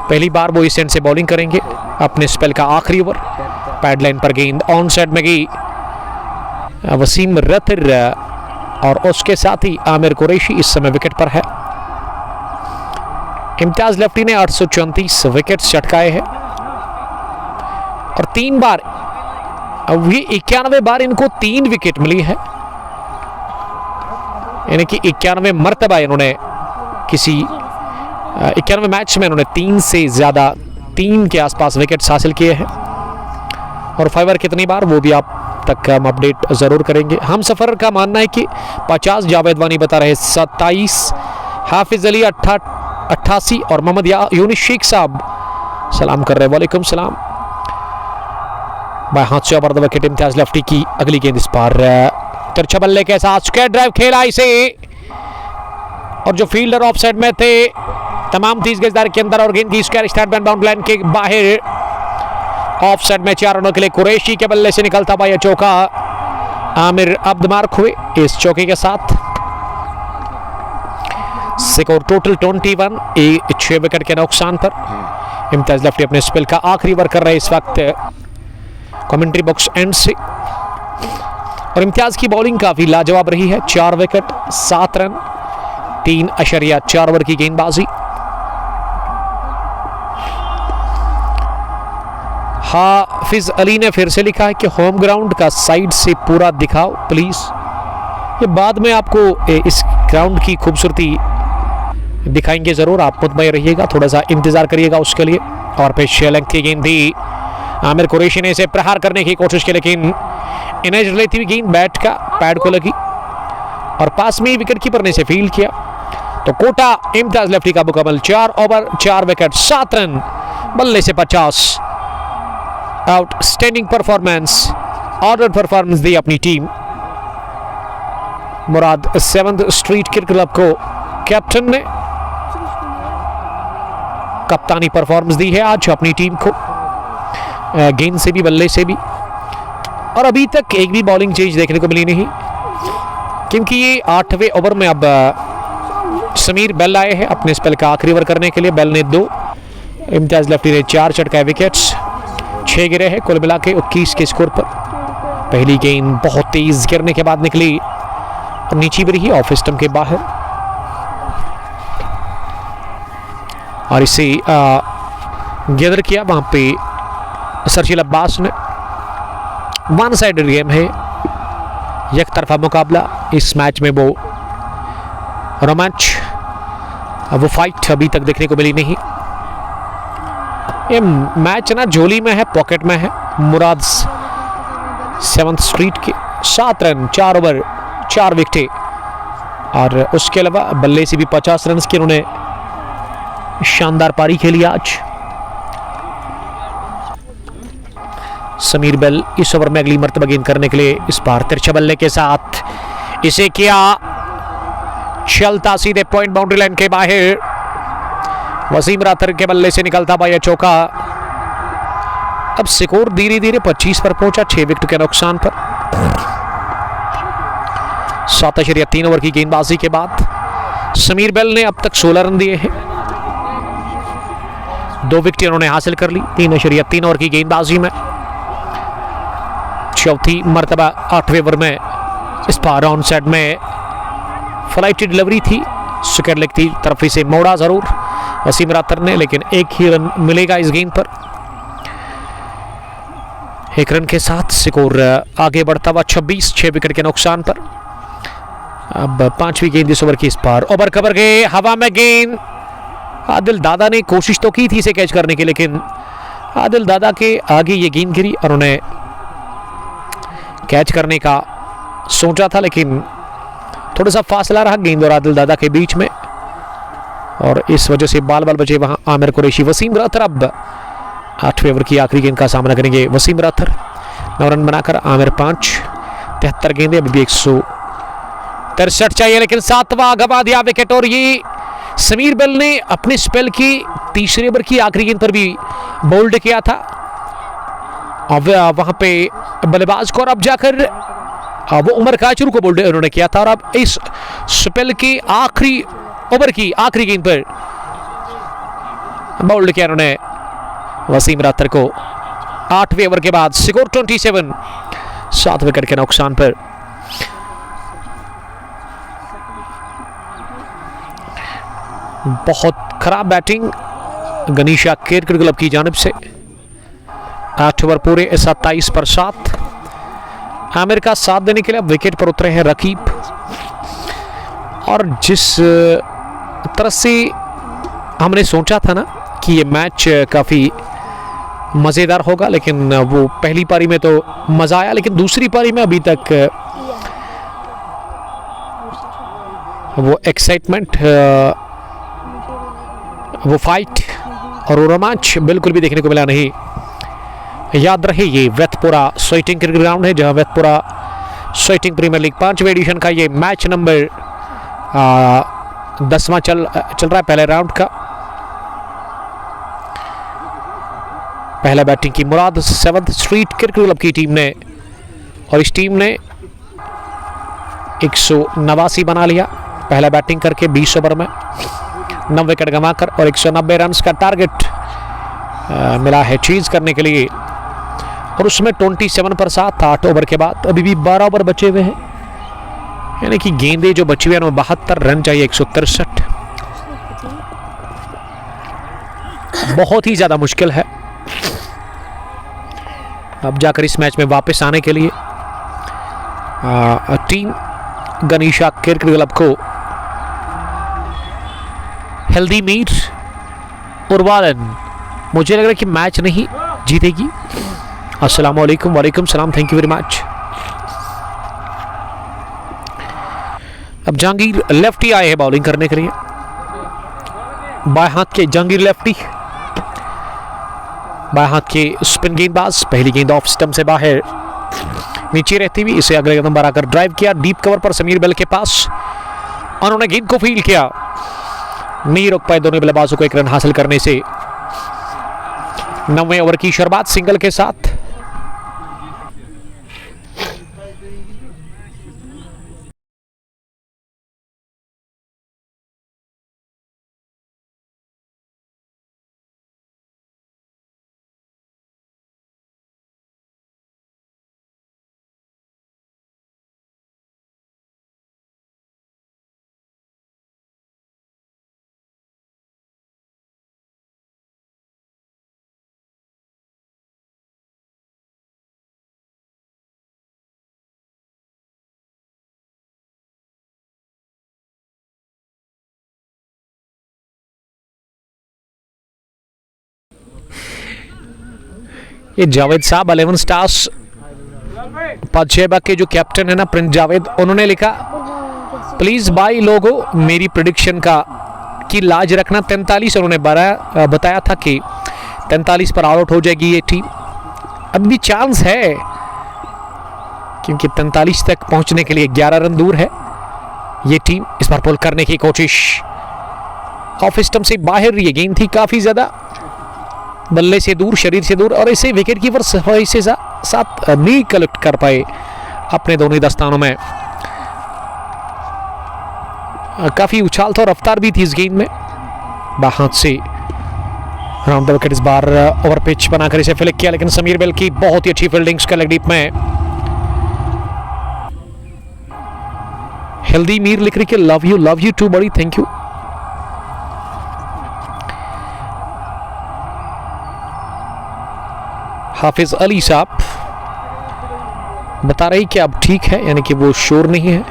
पहली बार वो इस एंड से बॉलिंग करेंगे अपने स्पेल का आखिरी ओवर। पैड लाइन पर गेंद ऑन साइड में गई। वसीम रतर और उसके साथ ही आमिर कुरैशी इस समय विकेट पर है। इम्तियाज लफ्टी ने 834 विकेट्स चटकाए हैं और 3 बार, अब ये 91 बार इनको 3 विकेट मिली है, यानी कि 91 मरतबा इन्होंने किसी 91 मैच में इन्होंने 3 से ज़्यादा, 3 के आसपास विकेट्स हासिल किए हैं। और फाइवर कितनी बार, वो भी आप तक हम अपडेट ज़रूर करेंगे। हम सफ़र का मानना है कि 50, जावेद वानी बता रहे 27, हाफिज़ अली 88 और मोहम्मद यूनिस शेख साहब सलाम कर रहे हैं, वालेकुम सलाम। बाएं हाथ से ओवर द विकेट इम्तियाज लफ्टी की अगली गेंद इस पर तिरछा बल्ले के साथ स्क्वायर ड्राइव खेला इसे, और जो फील्डर ऑफ साइड में थे तमाम 30 गजदार के अंदर, और गेंद की स्क्वायर स्टैंड बाउंड लाइन के बाहर ऑफ साइड में 4 रनों के लिए कुरैशी के बल्ले से निकलता हुआ यह चौका। आमिर अब्द मार्क हुए इस चौके के साथ। स्कोर टोटल 21, 6 विकेट के नुकसान पर इम्तियाज लफ्टी अपने स्पेल का आखिरी ओवर कर रहे हैं इस वक्त कमेंट्री बॉक्स एंड से। और इम्तियाज की बॉलिंग काफी लाजवाब रही है, 4 विकेट 7 रन 3.4 ओवर की गेंदबाजी। हाफिज अली ने फिर से लिखा है कि होम ग्राउंड का साइड से पूरा दिखाओ प्लीज। ये बाद में आपको इस ग्राउंड की खूबसूरती दिखाएंगे जरूर, आप मुतमईन रहिएगा, थोड़ा सा इंतजार करिएगा उसके लिए। और पेश लेंथ की गेंद थी, आमिर कुरैशी ने इसे प्रहार करने की कोशिश की, लेकिन इन्हें लेती हुई गेंद बैट का पैड को लगी और पास में ही विकेट कीपर ने इसे फील्ड किया। तो कोटा इम्तियाज लफ्टी का मुकम्मल, 4 ओवर 4 विकेट 7 रन, बल्ले से 50। आउटस्टैंडिंग परफॉर्मेंस, ऑर्डर परफॉर्मेंस दी अपनी टीम। मुराद 7th स्ट्रीट क्रिकेट क्लब को कैप्टन ने कप्तानी परफॉर्मेंस दी है आज अपनी टीम को, गेंद से भी बल्ले से भी। और अभी तक एक भी बॉलिंग चेंज देखने को मिली नहीं, क्योंकि ये 8वें ओवर में अब समीर बेल आए हैं अपने स्पेल का आखिरी ओवर करने के लिए। बेल ने 2, इम्तियाज लफ्टी ने 4 चटकाए विकेट्स, 6 गिरे हैं कुल मिला के 21 के स्कोर पर। पहली गेंद बहुत तेज गिरने के बाद निकली और नीचे भी रही ऑफ स्टंप के बाहर, और इसे गैदर किया वहां पे सरशील अब्बास ने। 1 साइडेड गेम है, एक तरफा मुकाबला। इस मैच में वो रोमांच, वो फाइट अभी तक देखने को मिली नहीं। ये मैच ना झोली में है, पॉकेट में है। मुराद 7th स्ट्रीट के 7 रन 4 ओवर 4 विकेटें, और उसके अलावा बल्ले से भी 50 रन की उन्होंने शानदार पारी खेली आज। समीर बेल इस ओवर में अगली मर्तबा गेंद करने के लिए इस बार तिरछा बल्ले के साथ इसे किया, चलता सीधे पॉइंट बाउंड्री लाइन के बाहर। वसीम राथर के बल्ले से निकलता हुआ यह चौका। अब स्कोर धीरे धीरे 25 पर पहुंचा, 6 विकेट के नुकसान पर। 7.3 ओवर की गेंदबाजी के बाद समीर बेल ने अब तक 16 रन दिए हैं, 2 विकेट उन्होंने हासिल कर ली 3.3 ओवर की गेंदबाजी में। चौथी मर्तबा 8वें ओवर में इस पार ऑन साइड में फ्लाइट की डिलीवरी थी, स्क्वायर लेग की तरफ से मोड़ा जरूर वसीम राथर ने, लेकिन 1 ही रन मिलेगा इस गेंद पर। 1 रन के साथ स्कोर आगे बढ़ता हुआ 26, 6 विकेट के नुकसान पर। अब 5वीं गेंद इस ओवर की इस पार ओवर कवर गए, हवा में गेंद। आदिल दादा ने कोशिश तो की थी इसे कैच करने की, लेकिन आदिल दादा के आगे ये गेंद गिरी और उन्हें कैच करने का सोचा था, लेकिन थोड़ा सा फासला रहा गेंद और आदिल दादा के बीच में, और इस वजह से बाल बाल बचे वहां आमिर कुरैशी। वसीम राथर अब 8वें ओवर की आखिरी गेंद का सामना करेंगे। वसीम राथर 9 रन बनाकर, आमिर 5, 73 गेंदें, अभी भी 163 चाहिए, लेकिन 7वां गवा दिया विकेट। और ये समीर बेल ने अपने स्पेल की 3रे ओवर की आखिरी गेंद पर भी बोल्ड किया था, अब वहां पे बल्लेबाज को, और अब जाकर वो उमर काचरू को बोल्ड उन्होंने किया था। और अब इस स्पेल की आखिरी ओवर की आखिरी गेंद पर बोल्ड किया उन्होंने वसीम राथर को 8वें ओवर के बाद। स्कोर 27, 7 विकेट के नुकसान पर। बहुत खराब बैटिंग गनीशा क्रिकेट क्लब की जानिब से। 8 ओवर पूरे 27 पर 7। आमिर का साथ देने के लिए अब विकेट पर उतरे हैं रकीब। और जिस तरह से हमने सोचा था ना कि ये मैच काफ़ी मज़ेदार होगा, लेकिन वो पहली पारी में तो मज़ा आया, लेकिन दूसरी पारी में अभी तक वो एक्साइटमेंट, वो फाइट और वो रोमांच बिल्कुल भी देखने को मिला नहीं। याद रहे ये वेतपुरा स्वेटिंग क्रिकेट ग्राउंड है, जहां वेतपुरा स्वेटिंग प्रीमियर लीग 5वें एडिशन का ये मैच नंबर 10वां चल रहा है पहले राउंड का। पहला बैटिंग की मुराद 7th स्ट्रीट क्रिकेट क्लब की टीम ने, और इस टीम ने 189 बना लिया पहला बैटिंग करके 20 ओवर में 9 विकेट गंवाकर, और 190 रन का टारगेट मिला है चीज करने के लिए। और उसमें 27 पर 7 8 ओवर के बाद अभी भी 12 ओवर बचे हुए हैं, यानी कि गेंदे जो बची हुई है 72 रन चाहिए 163। बहुत ही ज्यादा मुश्किल है अब जाकर इस मैच में वापस आने के लिए टीम गनीशा क्रिकेट क्लब को। हेल्दी मीर उर्वालन मुझे लग रहा है कि मैच नहीं जीतेगी। अस्सलाम वालेकुम। वालेकुम सलाम, थैंक यू वेरी मच। अब जहांगीर लेफ्टी आए हैं बॉलिंग करने के लिए, बाएं हाथ के जहांगीर लेफ्टी, बाएं हाथ के स्पिन गेंदबाज। पहली गेंद ऑफ स्टंप से बाहर नीचे रहती हुई इसे अगले कदम पर आकर ड्राइव किया डीप कवर पर समीर बेल के पास, उन्होंने गेंद को फील्ड किया, नहीं रोक पाए दोनों बल्लेबाजों को एक रन हासिल करने से। 9वें ओवर की शुरुआत सिंगल के साथ। ये जावेद साहब 11 स्टार्स पदशेबा के जो कैप्टन है ना प्रिंस जावेद, उन्होंने लिखा प्लीज भाई लोगों मेरी प्रेडिक्शन का की लाज रखना। 43 उन्होंने बताया था कि 43 पर आउट हो जाएगी ये टीम। अब भी चांस है क्योंकि 43 तक पहुंचने के लिए 11 रन दूर है ये टीम। इस बार पुल करने की कोशिश, ऑफ स्टंप से बाहर रही गेंद थी काफी ज्यादा, बल्ले से दूर, शरीर से दूर, और इसे विकेट कीपर सफाई से साथ नहीं कलेक्ट कर पाए अपने दोनों दस्तानों में। काफी उछाल था और रफ्तार भी थी इस गेंद में। बाहात से राउंड द विकेट इस बार ओवर पिच बनाकर इसे फ्लिक किया, लेकिन समीर बेल की बहुत ही अच्छी फील्डिंग का लेग डीप में। हेल्दी मीर लिख रही कि लव यू टू बड़ी, थैंक यू। हाफिज अली साहब बता रही कि अब ठीक है, यानी कि वो शोर नहीं है।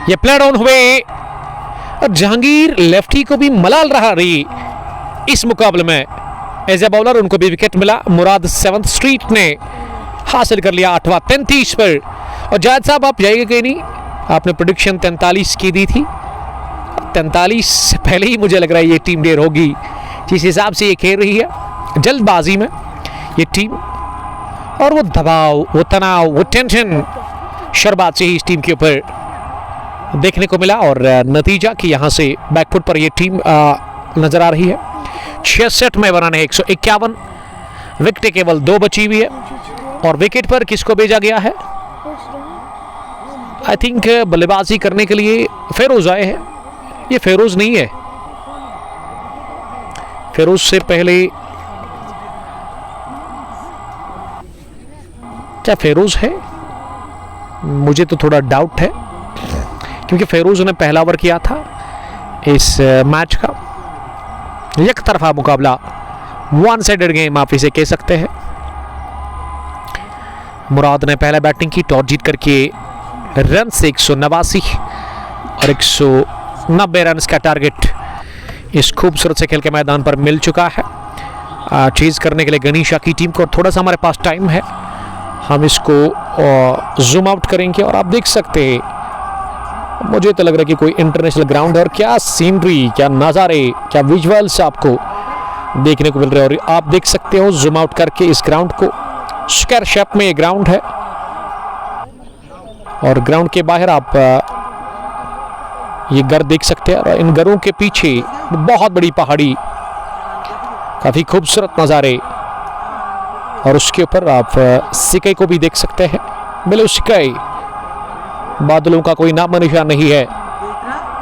ये प्ले डाउन हुए और जहांगीर लेफ्टी को भी मलाल रहा रही इस मुकाबले में। एज ए बॉलर उनको भी विकेट मिला। मुराद 7th स्ट्रीट ने हासिल कर लिया 8वां 33 पर। और जायद साहब आप जाइएगा कहीं नहीं, आपने प्रेडिक्शन 43 की दी थी, 43 से पहले ही मुझे लग रहा है ये टीम ढेर होगी जिस हिसाब से ये खेल रही है जल्दबाजी में ये टीम। और वो दबाव, वो तनाव, वो टेंशन शुरुआत से ही इस टीम के ऊपर देखने को मिला, और नतीजा कि यहां से बैकफुट पर ये टीम नजर आ रही है। 66 में बनाने 151, विकेट केवल 2 बची हुई है। और विकेट पर किसको भेजा गया है? आई थिंक बल्लेबाजी करने के लिए फेरोज आए हैं। ये फेरोज नहीं है, फेरोज से पहले क्या फेरोज है? मुझे तो थोड़ा डाउट है क्योंकि फेरोज ने पहला ओवर किया था इस मैच का। एक तरफा मुकाबला, वन साइडेड गेम आप इसे कह सकते हैं। मुराद ने पहले बैटिंग की, टॉस जीत करके रन से 189 और 190 रन का टारगेट इस खूबसूरत से खेल के मैदान पर मिल चुका है। चेज करने के लिए गनीशा की टीम को थोड़ा सा हमारे पास टाइम है, हम इसको जूम आउट करेंगे और आप देख सकते हैं, मुझे तो लग रहा है कि कोई इंटरनेशनल ग्राउंड है। और क्या सीनरी, क्या नज़ारे, क्या विजुअल्स आपको देखने को मिल रहे हैं। और आप देख सकते हो जूम आउट करके इस ग्राउंड को, स्क्वायर शेप में ये ग्राउंड है और ग्राउंड के बाहर आप ये घर देख सकते हैं और इन घरों के पीछे बहुत बड़ी पहाड़ी, काफी खूबसूरत नज़ारे और उसके ऊपर आप सिकाई को भी देख सकते हैं। ब्लू स्काई, बादलों का कोई नाम निशान नहीं है,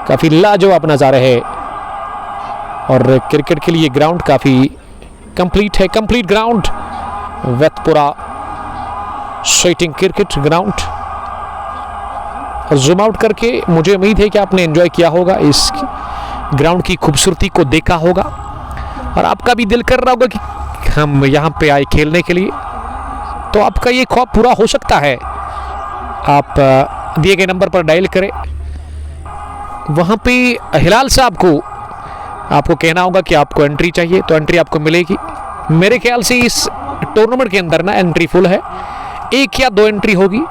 काफी लाजवाब नज़ारे है। और क्रिकेट के लिए ग्राउंड काफी कंप्लीट है, कंप्लीट ग्राउंड विथ पूरा स्वेटिंग क्रिकेट ग्राउंड। और जूम आउट करके मुझे उम्मीद है कि आपने एंजॉय किया होगा, इस ग्राउंड की खूबसूरती को देखा होगा और आपका भी दिल कर रहा होगा कि हम यहाँ पे आए खेलने के लिए। तो आपका ये ख्वाब पूरा हो सकता है। आप दिए गए नंबर पर डायल करें, वहाँ पे हिलाल साहब को आपको कहना होगा कि आपको एंट्री चाहिए, तो एंट्री आपको मिलेगी। मेरे ख्याल से इस टूर्नामेंट के अंदर ना एंट्री फुल है, 1 या 2 एंट्री होगी।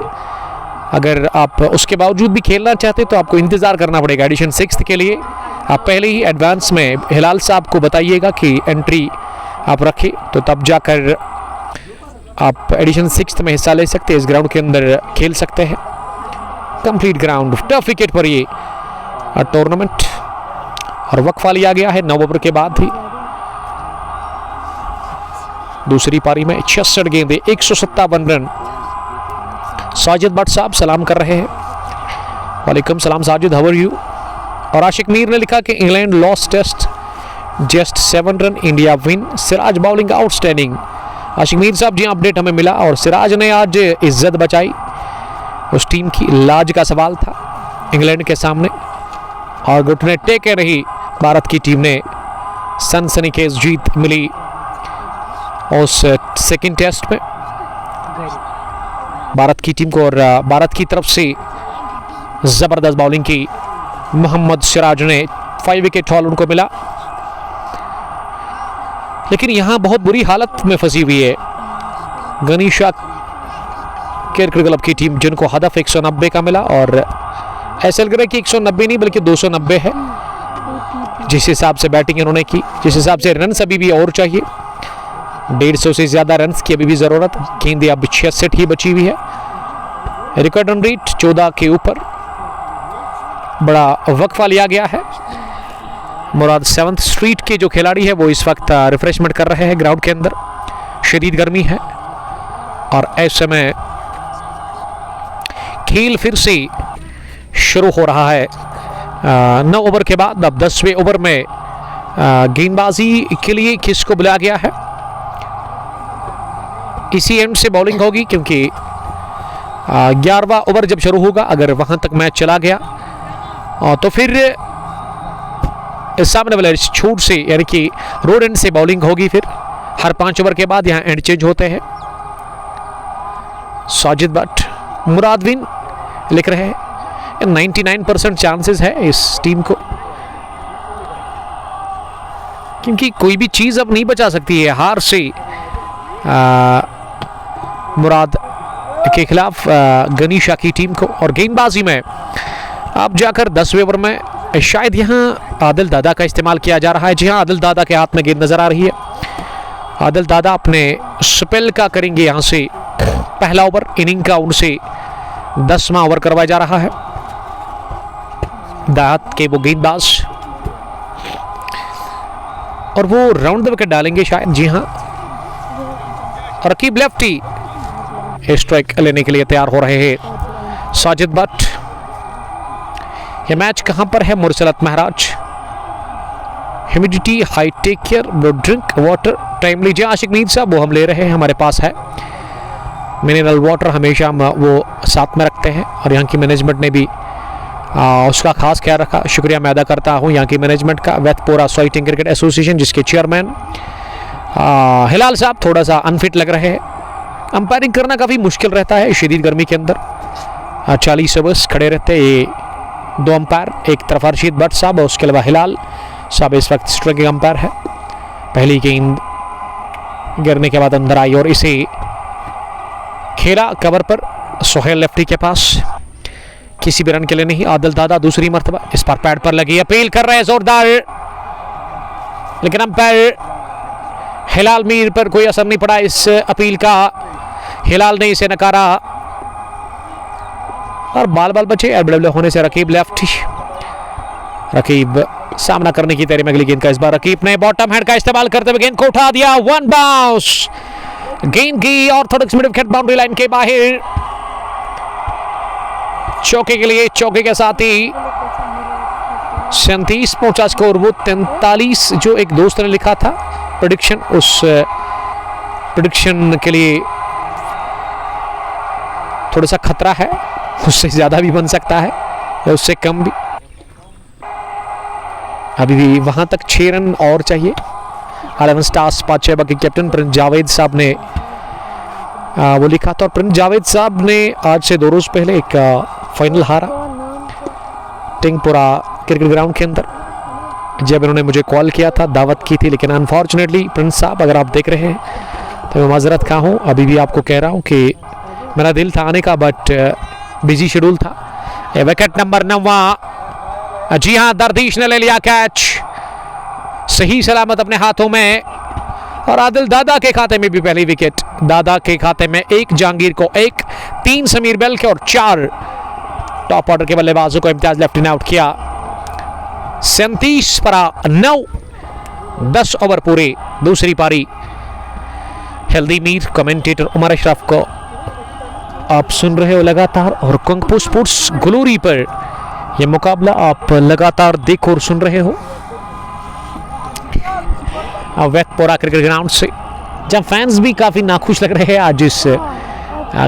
अगर आप उसके बावजूद भी खेलना चाहते तो आपको इंतज़ार करना पड़ेगा एडिशन 6 के लिए। आप पहले ही एडवांस में हिलाल साहब को बताइएगा कि एंट्री आप रखें, तो तब जाकर आप एडिशन 6 में हिस्सा ले सकते हैं, इस ग्राउंड के अंदर खेल सकते हैं। कंप्लीट ग्राउंड, टफ विकेट पर ये टूर्नामेंट और वक्फा लिया गया है 9 ओवर के बाद ही। दूसरी पारी में 66 गेंदें, 157 रन। साजिद भट्ट साहब सलाम कर रहे हैं, वालेकुम सलाम साजिद, हाउ आर यू। और आशिक मीर ने लिखा कि England lost test, just 7 run, India win, Siraj bowling outstanding. Ashiq Mir साहब जी अपडेट हमें मिला और सिराज ने आज इज्जत बचाई, उस टीम की लाज का सवाल था इंग्लैंड के सामने और घुटने टेके रही भारत की टीम ने। सनसनीखेज जीत मिली उस सेकंड टेस्ट में भारत की टीम को और भारत की तरफ से जबरदस्त बॉलिंग की मोहम्मद सिराज ने 5 विकेट हॉल उनको मिला। लेकिन यहां बहुत बुरी हालत में फंसी हुई है गनीशा क्रिकेट क्लब की टीम, जिनको हदफ 190 का मिला और ऐसा लग रहा है कि 190 नहीं बल्कि 290 है। जिस हिसाब से बैटिंग इन्होंने की, जिस हिसाब से रन अभी भी और चाहिए, 150 से ज्यादा रन की अभी भी जरूरत। गेंदें अब 66 ही बची हुई है। रिकॉर्ड रन रेट 14 के ऊपर, बड़ा वक्फा लिया गया है। मुराद 7th स्ट्रीट के जो खिलाड़ी है वो इस वक्त रिफ्रेशमेंट कर रहे हैं ग्राउंड के अंदर, शदीद गर्मी है और ऐसे में खेल फिर से शुरू हो रहा है। 9 ओवर के बाद अब 10वें ओवर में गेंदबाजी के लिए किसको बुलाया गया है, इसी एंड से बॉलिंग होगी क्योंकि 11वां ओवर जब शुरू होगा, अगर वहां तक मैच चला गया तो फिर सामने वाले छूट से यानी कि रोड एंड से बॉलिंग होगी। फिर हर 5 ओवर के बाद यहां एंड चेंज होते हैं। साजिद भट्ट, मुराद विन लिख रहे हैं 99% चांसेस है इस टीम को, क्योंकि कोई भी चीज अब नहीं बचा सकती है हार से मुराद के खिलाफ गनीशा की टीम को। और गेंदबाजी में अब जाकर 10वें ओवर में शायद यहाँ आदिल दादा का इस्तेमाल किया जा रहा है। जी हाँ, आदिल दादा के हाथ में गेंद नजर आ रही है। आदिल दादा अपने स्पेल का करेंगे यहाँ से पहला ओवर, इनिंग का उनसे 10वां ओवर करवाया जा रहा है। दाद के वो गेंदबाज और वो राउंड द विकेट डालेंगे शायद। जी हाँ, रकीब लेफ्टी स्ट्राइक लेने के लिए तैयार हो रहे हैं साजिद भट्ट। यह मैच कहां पर है, Mursalat Maharaj. Humidity high, take care, drink water timely. जी आशिक मीर साहब वो हम ले रहे हैं, हमारे पास है मिनरल वाटर, हमेशा हम वो साथ में रखते हैं और यहाँ की मैनेजमेंट ने भी उसका खास ख्याल रखा। शुक्रिया मैं अदा करता हूँ यहाँ की मैनेजमेंट का, वेतपोरा सोइटिंग क्रिकेट एसोसिएशन, जिसके चेयरमैन हिलाल साहब थोड़ा सा अनफिट लग रहे हैं। अंपायरिंग करना काफ़ी मुश्किल रहता है शदीद गर्मी के अंदर। 40 ओवर्स खड़े रहते हैं ये 2 अंपायर, एक तरफ अर्शीद भट्ट साहब और उसके अलावा हिलाल साहब इस वक्त स्ट्राइकिंग अंपायर है। पहली गेंद गिरने के बाद अंदर आई और इसे खेला कवर पर सोहेल लेफ्टी के पास, किसी भी रन के लिए नहीं। आदिल दादा दूसरी मर्तबा इस पर पैड पर लगी, अपील कर रहे हैं जोरदार, लेकिन अंपायर हिलाल मीर पर कोई असर नहीं पड़ा इस अपील का। हिलाल ने इसे नकारा और बाल बाल बचे। एलबीडब्ल्यू होने से रकीब लेफ्टी, रकीब सामना करने की तैयारी में अगली गेंद का। इस बार रकीब ने बॉटम हैंड का इस्तेमाल करते हुए गेंद को उठा दिया, 1 बाउंस। गेंद की Orthodox mid wicket boundary line के बाहर, चौके के लिए, चौके के साथ ही 37 पहुंचा स्कोर। वो 43 जो एक दोस्त ने लिखा था प्रेडिक्शन, उस प्रेडिक्शन के लिए थोड़ा सा खतरा है, उससे ज्यादा भी बन सकता है या उससे कम भी। अभी भी वहां तक 6 रन और चाहिए। 11 स्टार्स पाचेबा के कैप्टन प्रिंस जावेद साहब ने वो लिखा था, और प्रिंस जावेद साहब ने आज से 2 रोज पहले एक फाइनल हारा टिंगपुरा क्रिकेट ग्राउंड के अंदर। जब इन्होंने मुझे कॉल किया था, दावत की थी, लेकिन अनफॉर्चुनेटली प्रिंस साहब अगर आप देख रहे हैं तो मैं माजरत खा हूँ। अभी भी आपको कह रहा हूँ कि मेरा दिल था आने का, बट बिजी शेड्यूल था। विकेट नंबर 9, जी हाँ, दरदीश ने ले लिया कैच सही सलामत अपने हाथों में, और आदिल दादा के खाते में भी पहली विकेट। दादा के खाते में 1, जहांगीर को 1, 3 समीर बेल के और 4 टॉप ऑर्डर के बल्लेबाजों को इम्तियाज लेफ्टी ने आउट किया। 37/9, 10 ओवर पूरे, दूसरी पारी। हेल्दी मीर, कमेंटेटर उमर अशरफ को आप सुन रहे हो लगातार, और कुंगफू स्पोर्ट्स ग्लोरी पर यह मुकाबला आप लगातार देख और सुन रहे हो वेतपोरा क्रिकेट ग्राउंड से, जब फैंस भी काफी नाखुश लग रहे हैं आज इस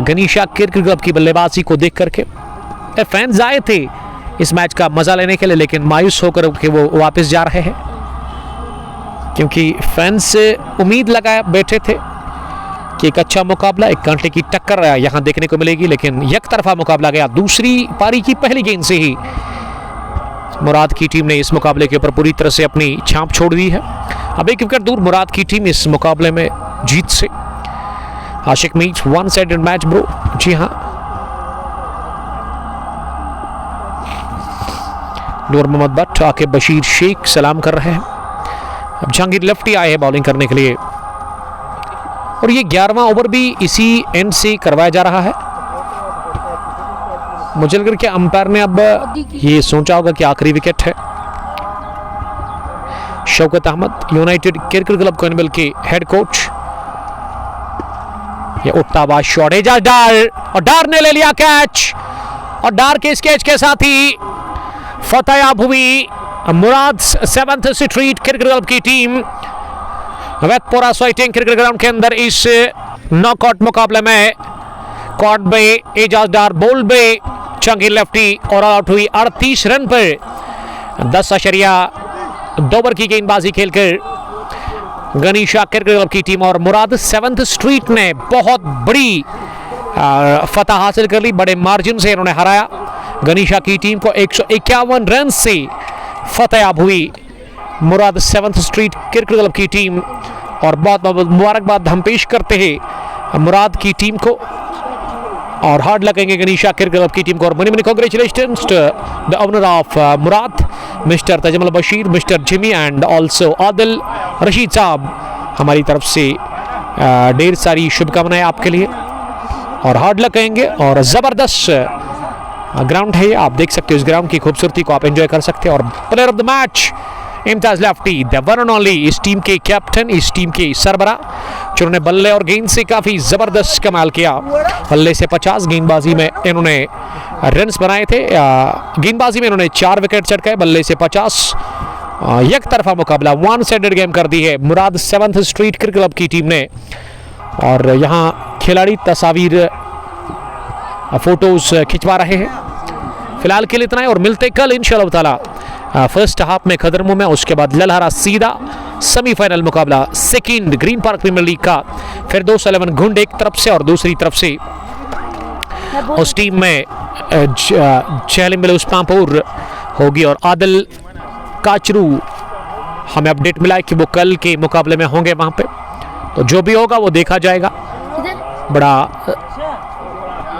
गनीशा क्रिकेट क्लब की बल्लेबाजी को देख करके। फैंस आए थे इस मैच का मजा लेने के लिए, लेकिन मायूस होकर के वो वापस जा रहे हैं, क्योंकि फैंस से उम्मीद लगाए बैठे थे कि एक अच्छा मुकाबला, एक कांटे की टक्कर यहां देखने को मिलेगी, लेकिन एक तरफा मुकाबला गया। दूसरी पारी की पहली गेंद से ही मुराद की टीम ने इस मुकाबले के ऊपर पूरी तरह से अपनी छाप छोड़ दी है। अब 1 विकेट दूर मुराद की टीम इस मुकाबले में जीत से। आशिक मीट 1 साइडेड मैच ब्रो, जी हाँ। नूर मोहम्मद भट्ट, आके बशीर शेख सलाम कर रहे हैं। अब जहांगीर लेफ्टी आए हैं बॉलिंग करने के लिए, और ये 11वां ओवर भी इसी एंड से करवाया जा रहा है। मुझे लग रहा है कि अंपायर ने अब ये सोचा होगा कि आखिरी विकेट है। Shaukat Ahmad, united cricket club कोइनबल के हेड कोच, ये उठता हुआ शॉट है डार, और डार ने ले लिया कैच, और डार के इस कैच के साथ ही फतेह हुई मुराद 7th स्ट्रीट क्रिकेट क्लब की टीम वेतपोरा सोइटिंग क्रिकेट ग्राउंड के अंदर इस नॉकआउट मुकाबले में। कॉट बे, एजाज डार, बोल बे, जहांगीर लेफ्टी, और आउट हुई 38 रन पर 10.2 ओवर की गेंदबाजी खेलकर गनीशा क्रिकेट क्लब की टीम। और मुराद 7th स्ट्रीट ने बहुत बड़ी फतह हासिल कर ली, बड़े मार्जिन से इन्होंने हराया गनीशा की टीम को। 151 रन से फतेह हुई मुराद 7th स्ट्रीट क्रिकेट क्लब की टीम, और बहुत बहुत मुबारकबाद हम पेश करते हैं मुराद की टीम को, और हार्ड लगेंगे गनीशा क्रिकेट क्लब की टीम को। और many many congratulations to the owner of Murad, mister Tajamal Bashir, mister Jimmy, and also Adil Rashid साहब। हमारी तरफ से ढेर सारी शुभकामनाएं आपके लिए, और हार्ड लक कहेंगे। और ज़बरदस्त ग्राउंड है, आप देख सकते हो इस ग्राउंड की खूबसूरती को, आप एंजॉय कर सकते हैं। और player of the match Imtiaz lefty, the one and only, इस टीम के कैप्टन, इस टीम के सरबरा, जिन्होंने बल्ले और गेंद से काफी जबरदस्त कमाल किया। बल्ले से 50, गेंदबाजी में इन्होंने रन्स बनाए थे। गेंदबाजी में इन्होंने 4 विकेट चटकाए, बल्ले से 50। एक तरफा मुकाबला, 1 साइडेड गेम कर दी है Murad 7th street cricket club की टीम ने। और यहाँ खिलाड़ी तस्वीर फोटोज खिंचवा रहे हैं। फिलहाल के लिए इतना है और मिलते कल इंशाअल्लाह ताला फर्स्ट हाफ में खदरमू में, उसके बाद ललहरा सीधा सेमीफाइनल मुकाबला second green park premier league का। फिरदौस 11 घुंड एक तरफ से और दूसरी तरफ से उस टीम में चहलिम बिलुस्पामपुर होगी और आदिल काचरू। हमें अपडेट मिला है कि वो कल के मुकाबले में होंगे वहां पे, तो जो भी होगा वो देखा जाएगा। बड़ा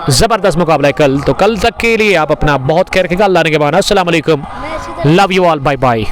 जबरदस्त मुकाबला है कल, तो कल तक के लिए आप अपना बहुत ख्याल रखिएगा। अल्लाह ने के बाद अस्सलाम वालेकुम, love you all, bye bye.